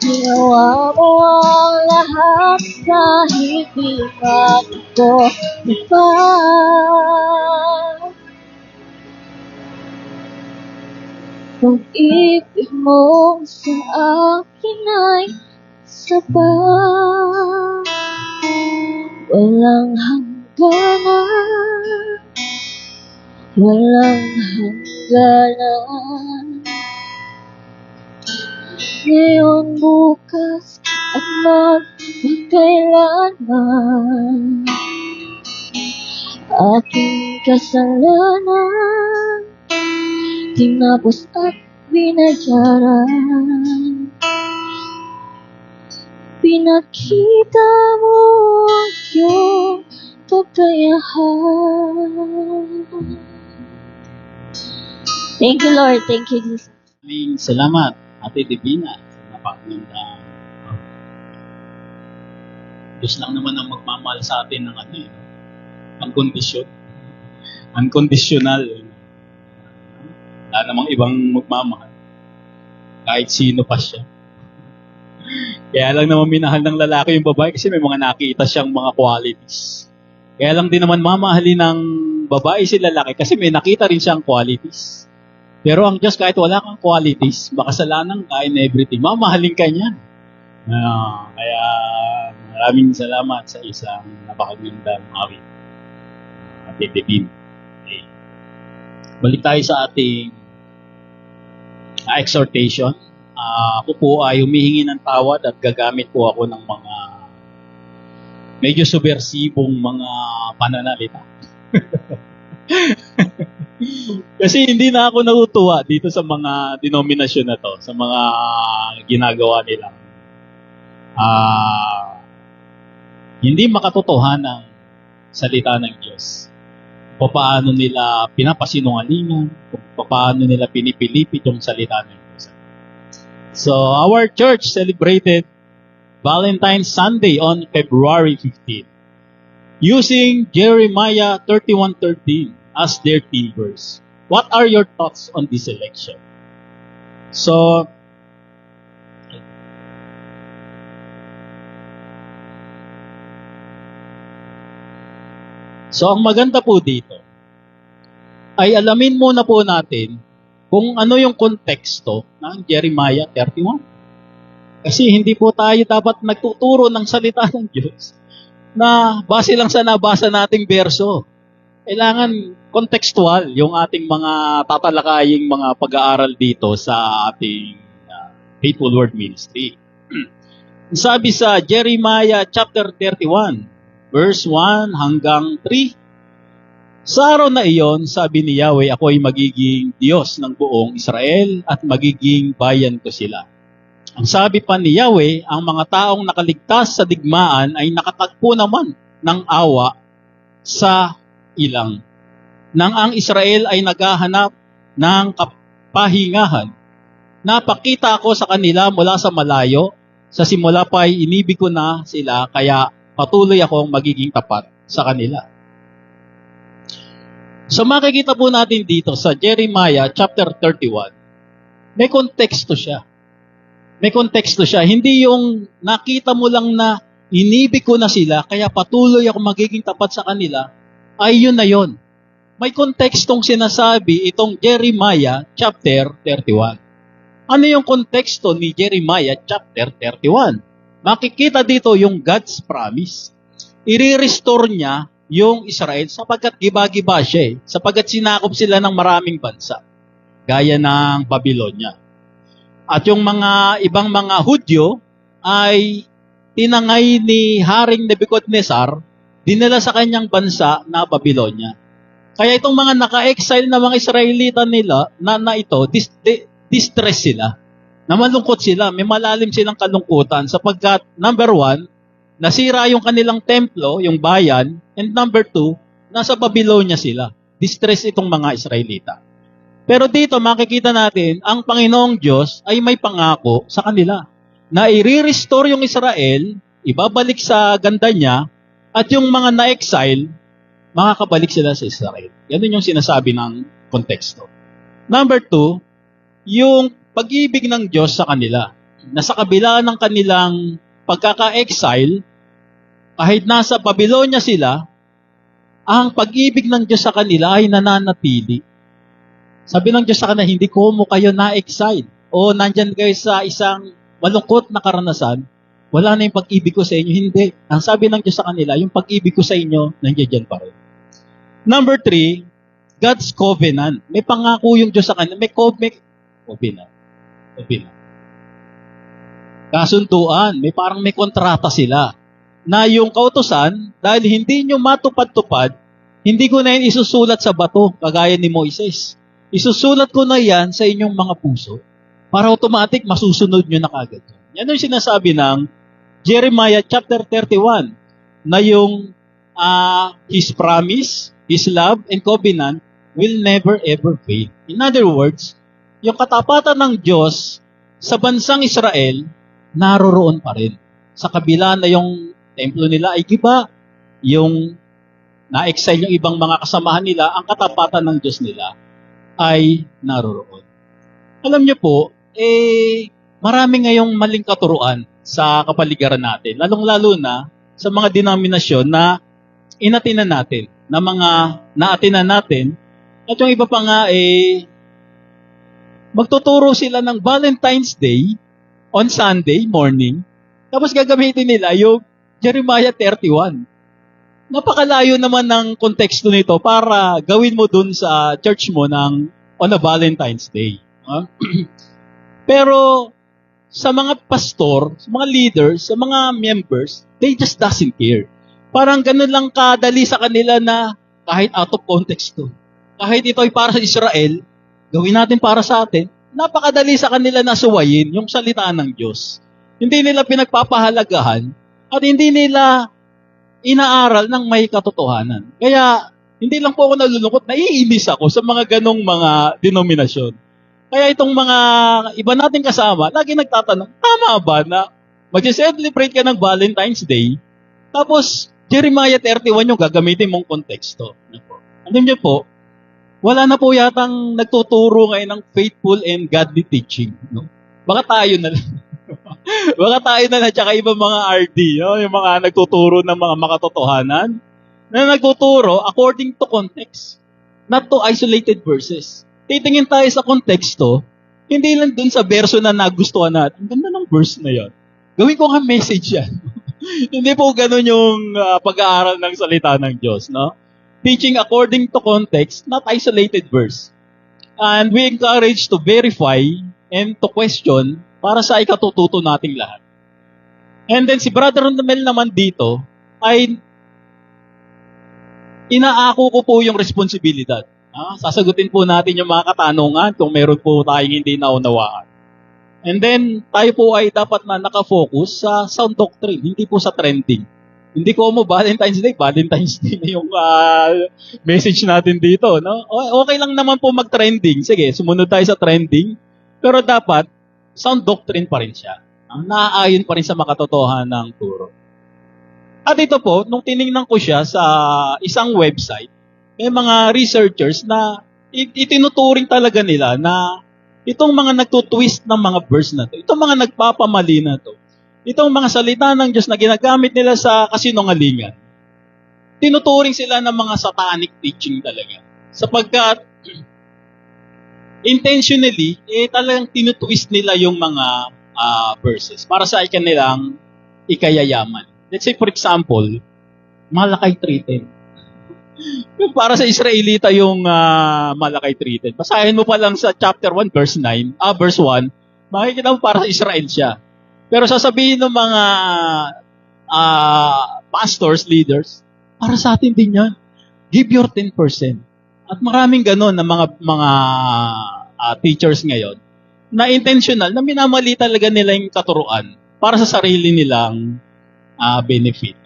Ginawa mo ang lahat kahit di man ako tapat. Pag-ibig mo sa akin ay sapat. Walang hangganan, walang hangganan. Ngayon, bukas, at magpagkailanman. Aking kasalanan, tinapos at binayaran. Pinakita mo yung kakayahan. Thank you, Lord. Thank you, Jesus. Maraming salamat, Ate Divina, sa napakagandang Diyos lang naman ang magmamahal sa atin ng ano, unconditional. Wala namang ibang magmamahal. Kahit sino pa siya. Kaya lang naman minahal ng lalaki yung babae kasi may mga nakita siyang mga qualities. Kaya lang din naman mamahalin ng babae si lalaki kasi may nakita rin siyang qualities. Pero ang Diyos kahit wala kang qualities, makasalanan ka in everything, mamahalin ka niyan. Kaya maraming salamat sa isang napakagandang awit. Ate Divine. Okay. Balik tayo sa ating exhortation. Ako po ay humihingi ng tawad at gagamit po ako ng mga medyo subversibong mga pananalita. Kasi hindi na ako natutuwa dito sa mga denominasyon na to, sa mga ginagawa nila. Hindi makatotohanan ng salita ng Diyos. Paano nila pinapasinungalingan, paano nila pinipilipit yung salita ng Diyos. So, our church celebrated Valentine's Sunday on February 15, using Jeremiah 31:13 as their theme verse. What are your thoughts on this election? So, ang maganda po dito ay alamin muna po natin kung ano yung konteksto ng Jeremiah 31. Kasi hindi po tayo dapat nagtuturo ng salita ng Diyos na base lang sa nabasa nating berso. Kailangan kontekstual yung ating mga tatalakaying mga pag-aaral dito sa ating Faithful Word Ministry. Sabi sa Jeremiah chapter 31, verse 1 hanggang 3, sa araw na iyon, sabi ni Yahweh, ako ay magiging Diyos ng buong Israel at magiging bayan ko sila. Ang sabi pa ni Yahweh, ang mga taong nakaligtas sa digmaan ay nakatagpo naman ng awa sa ilang. Nang ang Israel ay naghahanap ng kapahingahan, napakita ako sa kanila mula sa malayo, sa simula pa ay inibig ko na sila, kaya patuloy akong magiging tapat sa kanila. So makikita po natin dito sa Jeremiah chapter 31, may konteksto siya. May konteksto siya. Hindi yung nakita mo lang na inibig ko na sila, kaya patuloy ako magiging tapat sa kanila, ay yun na yun. May kontekstong sinasabi itong Jeremiah chapter 31. Ano yung konteksto ni Jeremiah chapter 31? Makikita dito yung God's promise. I-restore niya yung Israel sapagkat giba-giba siya sapagkat sinakop sila ng maraming bansa, gaya ng Babylonia. At yung mga ibang mga Hudyo ay tinangay ni Haring Nebuchadnezzar, dinala sa kanyang bansa na Babylonia. Kaya itong mga naka-exile na mga Israelita nila na ito, distress sila. Na malungkot sila, may malalim silang kalungkutan sapagkat number 1, nasira yung kanilang templo, yung bayan, and number 2, nasa Babylonia sila. Distress itong mga Israelita. Pero dito makikita natin, ang Panginoong Diyos ay may pangako sa kanila na i-restore yung Israel, ibabalik sa ganda niya, at yung mga na-exile, makakabalik sila sa Israel. Yan yung sinasabi ng konteksto. Number 2, yung pag-ibig ng Diyos sa kanila, na sa kabila ng kanilang pagkaka-exile, kahit nasa Babylonia sila, ang pag-ibig ng Diyos sa kanila ay nananatili. Sabi ng Diyos sa kanila, hindi ko mo kayo na-exile o nandyan kayo sa isang malungkot na karanasan, wala na yung pag-ibig ko sa inyo. Hindi. Ang sabi ng Diyos sa kanila, yung pag-ibig ko sa inyo, nandiyan dyan pa rin. Number 3, God's covenant. May pangako yung Diyos sa kanila. May covenant. Kasunduan. May kontrata sila. Na yung kautusan, dahil hindi nyo matupad-tupad, hindi ko na yun isusulat sa bato, kagaya ni Moises. Isusulat ko na yan sa inyong mga puso para automatic masusunod nyo na kagad. Yan yung sinasabi ng Jeremiah chapter 31 na yung His promise, His love, and covenant will never ever fail. In other words, yung katapatan ng Diyos sa bansang Israel, naroroon pa rin. Sa kabila na yung templo nila ay giba, yung na-exile yung ibang mga kasamahan nila, ang katapatan ng Diyos nila ay naroroon. Alam niyo po, marami ngayong maling katuruan sa kapaligiran natin, lalong-lalo na sa mga denominasyon na inatinan natin, na mga naatinan natin, at yung iba pa nga magtuturo sila ng Valentine's Day on Sunday morning, tapos gagamitin nila yung Jeremiah 31. Napakalayo naman ng konteksto nito para gawin mo dun sa church mo on a Valentine's Day. Pero sa mga pastor, sa mga leaders, sa mga members, they just doesn't care. Parang ganun lang kadali sa kanila na kahit out of context to. Kahit ito ay para sa Israel, gawin natin para sa atin, napakadali sa kanila na suwayin yung salita ng Diyos. Hindi nila pinagpapahalagahan at hindi nila inaaral ng may katotohanan. Kaya, hindi lang po ako nalulungkot, naiinis ako sa mga ganong mga denominasyon. Kaya itong mga iba nating kasama, lagi nagtatanong, tama ba na mag-celebrate ka ng Valentine's Day, tapos Jeremiah 31 yung gagamitin mong konteksto. Alam niyo po, wala na po yatang nagtuturo ngayon ng faithful and godly teaching. No? Baka tayo na lang. Baka tayo na lang, tsaka ibang mga RD, no? Yung mga nagtuturo ng mga makatotohanan, na nagtuturo according to context, not to isolated verses. Titingin tayo sa konteksto, hindi lang dun sa verso na nagustuhan natin. Ang ganda ng verse na yan. Gawin ko nga message yan. Hindi po ganun yung pag-aaral ng salita ng Diyos, no? Teaching according to context, not isolated verse. And we encourage to verify and to question para sa ikatututo nating lahat. And then si Brother Romel naman dito ay inaako ko po yung responsibilidad. Sasagutin po natin yung mga katanungan kung meron po tayong hindi naunawaan. And then tayo po ay dapat na nakafocus sa sound doctrine, hindi po sa trending. Hindi ko mo Valentine's Day na yung message natin dito. No? Okay lang naman po mag-trending. Sige, sumunod tayo sa trending. Pero dapat, sound doctrine pa rin siya. Naaayon pa rin sa makatotohanan ng turo. At ito po, nung tiningnan ko siya sa isang website, may mga researchers na itinuturing talaga nila na itong mga nagtutwist ng mga verse na to, itong mga nagpapamali na to, itong mga salita ng Diyos na ginagamit nila sa kasinungalingan, tinuturing sila ng mga satanic teaching talaga. Sapagkat intentionally, talagang tinutwist nila yung mga verses para sa kanilang ikayayaman. Let's say, for example, Malakay 3:10. Para sa Israelita yung Malakay treated. Basahin mo pa lang sa chapter 1, verse 1, makikita mo para sa Israel siya. Pero sasabihin ng mga pastors, leaders, para sa atin din yan. Give your 10%. At maraming ganon na mga teachers ngayon na intentional, na minamali talaga nila yung katuruan para sa sarili nilang benefit.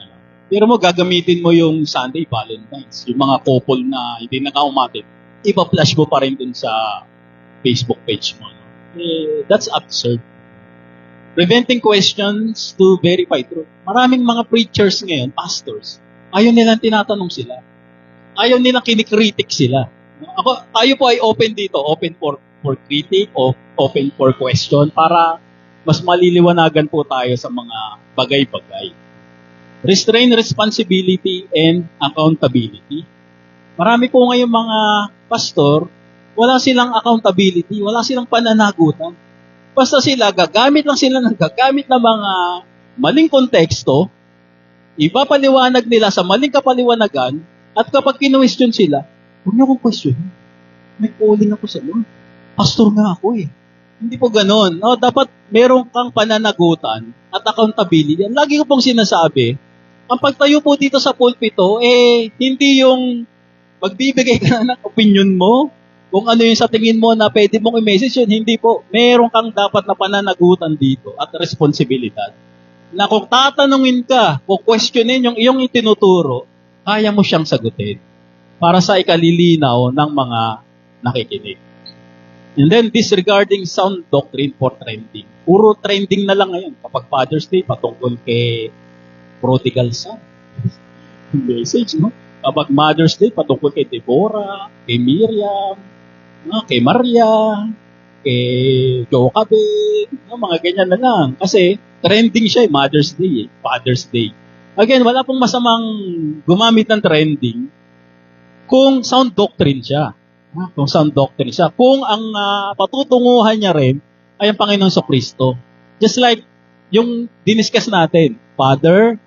Pero mo, gagamitin mo yung Sunday Valentine's, yung mga couple na hindi nakaumatin, ipa-flash mo pa rin dun sa Facebook page mo. That's absurd. Preventing questions to verify truth. Maraming mga preachers ngayon, pastors, ayaw nilang tinatanong sila. Ayaw nilang kinikritik sila. Tayo po ay open dito, open for critic, o open for question, para mas maliliwanagan po tayo sa mga bagay-bagay. Restrain responsibility and accountability. Marami po ngayong mga pastor, wala silang accountability, wala silang pananagutan. Basta sila, gagamit lang sila ng mga maling konteksto, ipapaliwanag nila sa maling kapaliwanagan, at kapag kinwestiyon sila, huwag niyo akong question. May calling ako sa Lord. Pastor nga ako eh. Hindi po ganon. No, dapat meron kang pananagutan at accountability. Lagi ko pong sinasabi, ang pagtayo po dito sa pulpito, hindi yung magbibigay ka ng opinion mo, kung ano yung sa tingin mo na pwede mong i-message yun. Hindi po. Meron kang dapat na pananagutan dito at responsibilidad. Na kung tatanungin ka, kung questionin yung iyong itinuturo, kaya mo siyang sagutin para sa ikalilinaw ng mga nakikinig. And then, disregarding sound doctrine for trending. Puro trending na lang ngayon. Kapag Father's Day, patungkol kay prodigal son. Message, no? Kapag Mother's Day, patungkol kay Deborah, kay Miriam, kay Maria, kay Jochebed, mga ganyan na lang. Kasi, trending siya Mother's Day, Father's Day. Again, wala pong masamang gumamit ng trending kung sound doctrine siya. Kung sound doctrine siya. Kung ang patutunguhan niya rin ay ang Panginoon Kristo. Just like yung diniscuss natin, Father,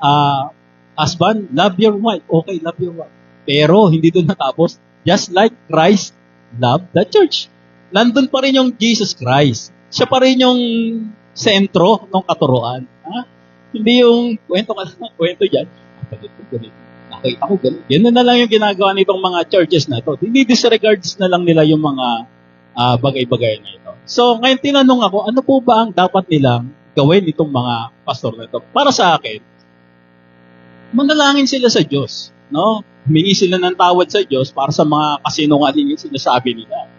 husband, love your wife. Okay, love your wife. Pero hindi doon natapos. Just like Christ loved the church. Nandun pa rin yung Jesus Christ. Siya pa rin yung sentro ng katuruan. Hindi yung kwento dyan. Nakita ko ganun. Yan na lang yung ginagawa nitong mga churches na ito. Disregards na lang nila yung mga bagay-bagay na ito. So, ngayon tinanong ako, ano po ba ang dapat nilang gawin itong mga pastor na ito? Para sa akin, manalangin sila sa Diyos. No? Humingi sila ng tawad sa Diyos para sa mga kasinungaling yung sinasabi nila.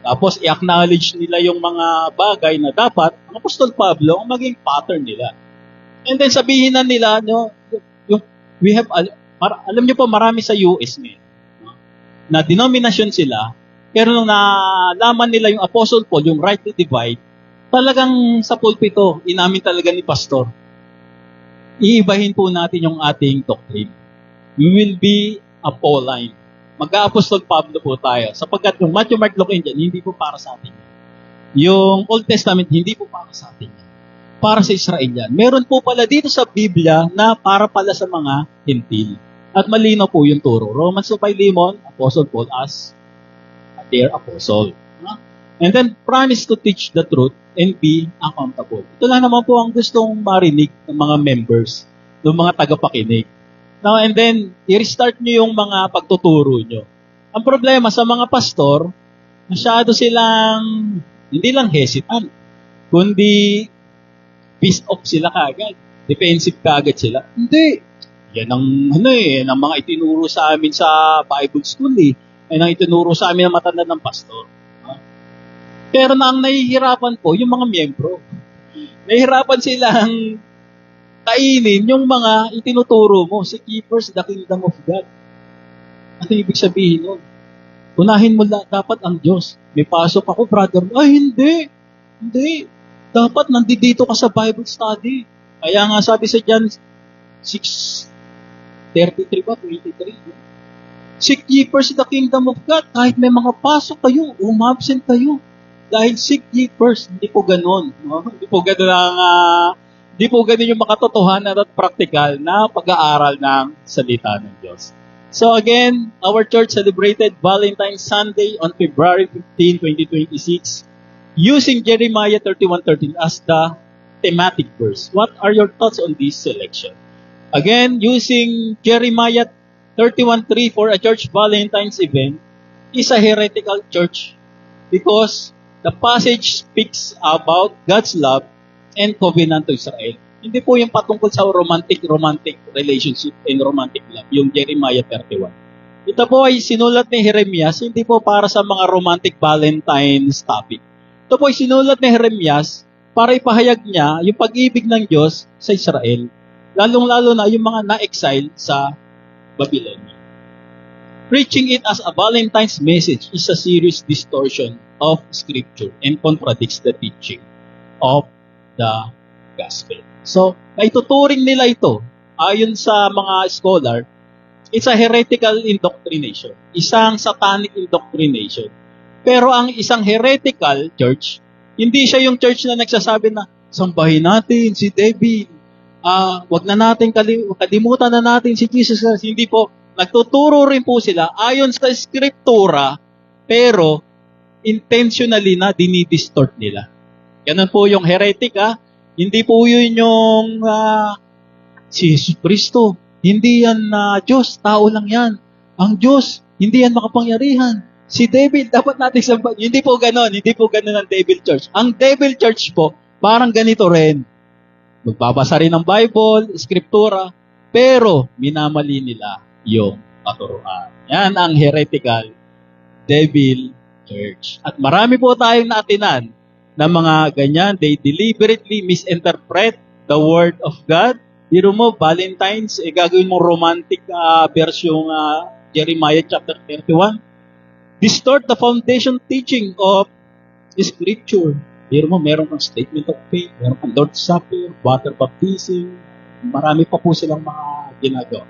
Tapos, i-acknowledge nila yung mga bagay na dapat ang Apostol Pablo ang maging pattern nila. And then sabihin na nila, no, alam niyo po, marami sa US ngayon, no, na denomination sila, pero nung nalaman nila yung Apostle Paul, yung rightly divide, talagang sa pulpito, inamin talaga ni pastor, iibahin po natin yung ating doctrine. We will be Apolline. Mag-a-Apostol Pablo po tayo. Sapagkat yung Matthew, Mark, Luke, and John, hindi po para sa atin. Yung Old Testament, hindi po para sa atin. Para sa Israel yan. Meron po pala dito sa Biblia na para pala sa mga Hentil. At malinaw po yung turo. Romans 2:5, Apostle Paul as their apostle. And then, promise to teach the truth and be accountable. Ito lang naman po ang gustong marinig ng mga members, ng mga tagapakinig. Now, and then, i-restart nyo yung mga pagtuturo nyo. Ang problema sa mga pastor, masyado silang, hindi lang hesitant, kundi pissed off sila kagad. Defensive kagad sila. Hindi. Yan ang, ang mga itinuro sa amin sa Bible School Yan ang itinuro sa amin ng matanda ng pastor. Pero na ang nahihirapan po, yung mga miyembro. Nahihirapan silang kainin yung mga itinuturo mo. Seek ye first the kingdom of God. Ano ibig sabihin nun? Unahin mo dapat ang Diyos. May pasok ako, brother. Ay, hindi. Hindi. Dapat nandito ka sa Bible study. Kaya nga sabi sa John 6:33 ba? 23. Seek ye first the kingdom of God. Kahit may mga pasok kayo, umabsent kayo. Dahil seek ye first. Hindi po ganun. No? Hindi po ganun yung makatotohanan at praktikal na pag-aaral ng salita ng Diyos. So again, our church celebrated Valentine's Sunday on February 15, 2026, using Jeremiah 31:13 as the thematic verse. What are your thoughts on this selection? Again, using Jeremiah 31:3 for a church Valentine's event is a heretical church because the passage speaks about God's love and covenant to Israel. Hindi po yung patungkol sa romantic relationship and romantic love, yung Jeremiah 31. Ito po ay sinulat ni Jeremias, hindi po para sa mga romantic Valentine's topic. Ito po ay sinulat ni Jeremias para ipahayag niya yung pag-ibig ng Diyos sa Israel, lalong-lalo na yung mga na-exile sa Babylonia. Preaching it as a Valentine's message is a serious distortion of Scripture and contradicts the teaching of the Gospel. So, naituturing nila ito, ayon sa mga scholar, it's a heretical indoctrination, isang satanic indoctrination. Pero ang isang heretical church, hindi siya yung church na nagsasabi na, sambahin natin si David, wag na natin kalimutan na natin si Jesus Christ. Hindi po, nagtuturo rin po sila ayon sa Scriptura, pero intentionally na dinidistort nila. Ganun po yung heretic, Hindi po yun yung si Jesus Kristo. Hindi yan Diyos, tao lang yan. Ang Diyos, hindi yan makapangyarihan. Si David, dapat natin sambahin. Hindi po ganon ang Devil Church. Ang Devil Church po, parang ganito rin. Magbabasa rin ng Bible, Scriptura, pero minamali nila yung katuruan. Yan ang heretical Devil Church. At marami po tayong naatinan na mga ganyan, they deliberately misinterpret the Word of God. Biro mo, Valentine's, gagawin mo romantic verse yung Jeremiah chapter 31. Distort the foundation teaching of Scripture. Biro mo, meron kang statement of faith, meron kang Lord's Supper, water baptism, marami pa po silang mga ginagawa.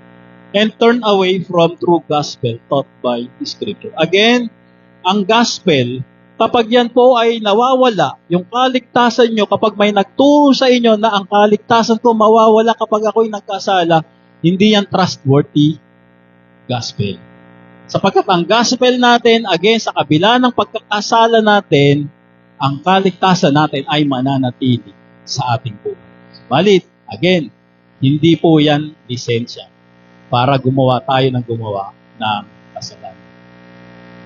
And turn away from true gospel taught by Scripture. Again, ang gospel, kapag yan po ay nawawala, yung kaligtasan nyo, kapag may nagturo sa inyo na ang kaligtasan ko mawawala kapag ako'y nagkasala, hindi yan trustworthy gospel. Sapagkat ang gospel natin, again, sa kabila ng pagkakasala natin, ang kaligtasan natin ay mananatili sa ating buhay. Balit, again, hindi po yan lisensya para gumawa tayo ng kasalanan.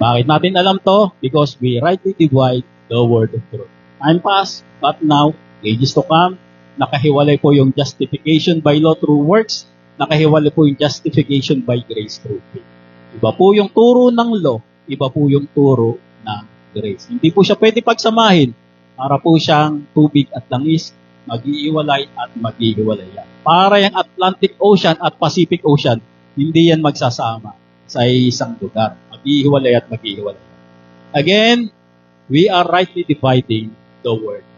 Bakit natin alam to? Because we rightly divide the word of truth. Time passed, but now, ages to come, nakahiwalay po yung justification by law through works, nakahiwalay po yung justification by grace through faith. Iba po yung turo ng law, iba po yung turo ng grace. Hindi po siya pwede pagsamahin. Para po siyang tubig at langis, mag-iiwalay at mag-iiwalay yan. Para yung Atlantic Ocean at Pacific Ocean, hindi yan magsasama sa isang lugar. Mag-iiwalay at mag-iiwalay. Again, we are rightly dividing the word.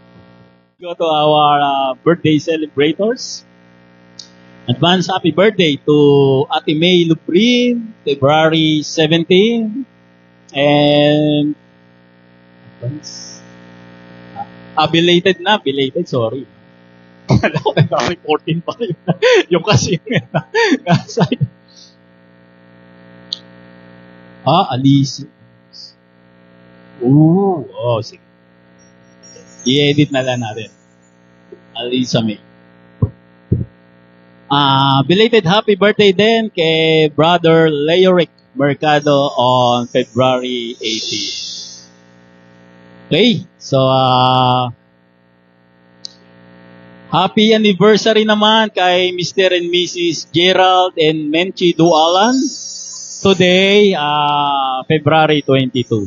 Go to our birthday celebrators. Advance happy birthday to Ate May Luprin, February 17. And belated, sorry. Kala ko February 14 pa rin. Yung kasi Alice. Sige. I-edit na lang natin. Alisa May. Belated happy birthday din kay Brother Leoric Mercado on February 18. Okay, so happy anniversary naman kay Mr. and Mrs. Gerald and Menchi Dualan. Today, February 22.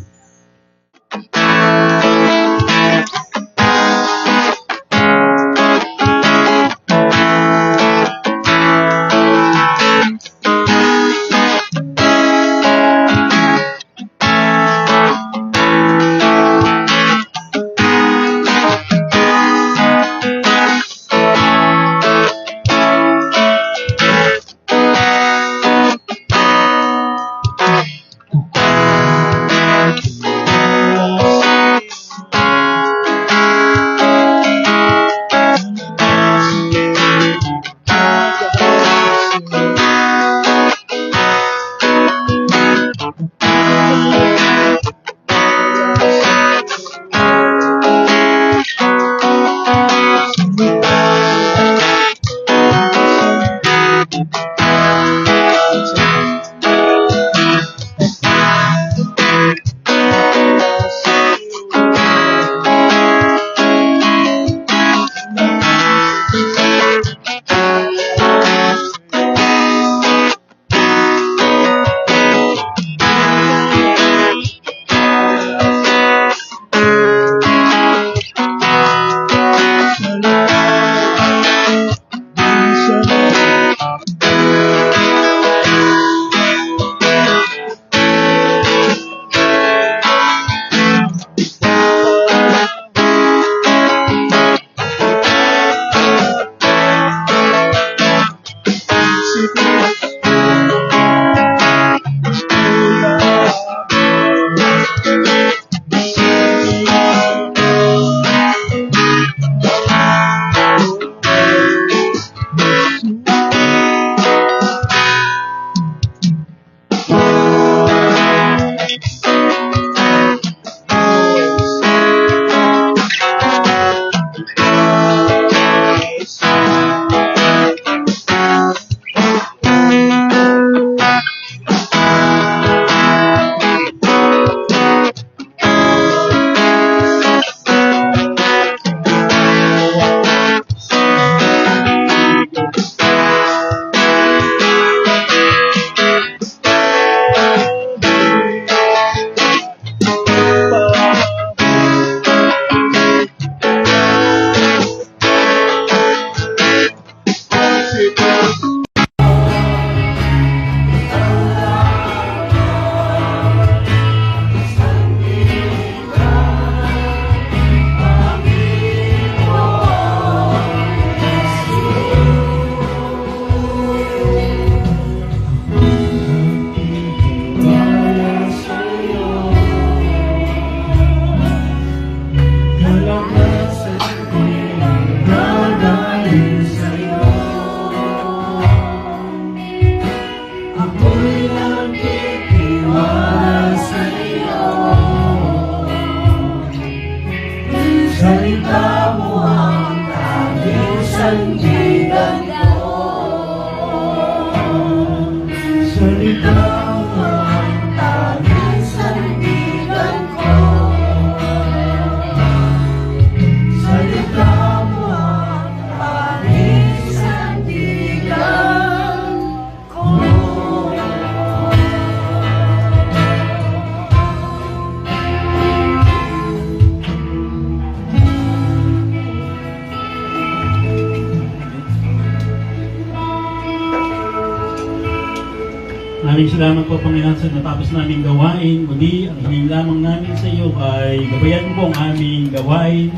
Maraming salamat po, Panginoon, sa natapos naming gawain. Muli, ang hiling lamang namin sa iyo ay gabayan mo po ang aming gawain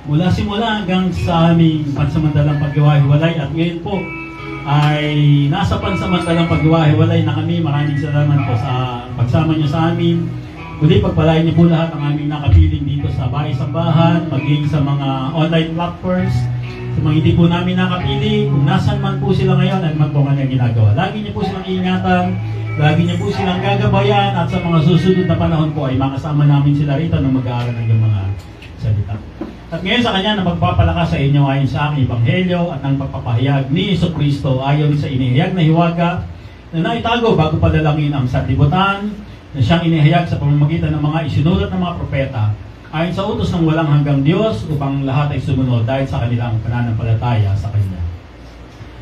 mula simula hanggang sa aming pansamantalang paghiwa-hiwalay. At ngayon po ay nasa pansamantalang paghiwa-hiwalay na kami. Maraming salamat po sa pagsama niyo sa amin. Muli, pagpalain niyo po lahat ang aming nakapiling dito sa bahay-sambahan, maging sa mga online platforms, sa mga hindi po namin nakapili, kung nasan man po sila ngayon at man po kanyang ginagawa. Lagi niyo po silang iingatan, lagi niyo po silang gagabayan, at sa mga susunod na panahon po ay makasama namin sila rito nung mag-aaral ng mga salita. At ngayon sa kanya na magpapalakas sa inyo ayon sa aking ebanghelyo at ang pagpapahayag ni Jesucristo ayon sa inihayag na hiwaga na naitago bago padalangin ang sanlibutan na siyang inihayag sa pamamagitan ng mga isinulat ng mga propeta ayon sa utos ng walang hanggang Diyos upang lahat ay sumunod dahil sa kanilang pananampalataya sa Kanya.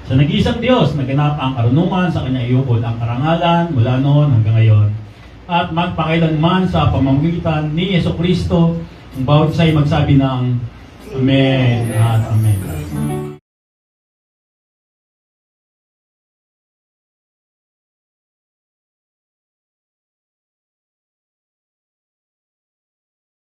Sa nag-iisang Diyos, naganap ang karunungan, sa Kanya iukol ang karangalan mula noon hanggang ngayon. At magpakailanman sa pamamagitan ni Jesucristo, ang bawat isa ay magsabi ng Amen at Amen.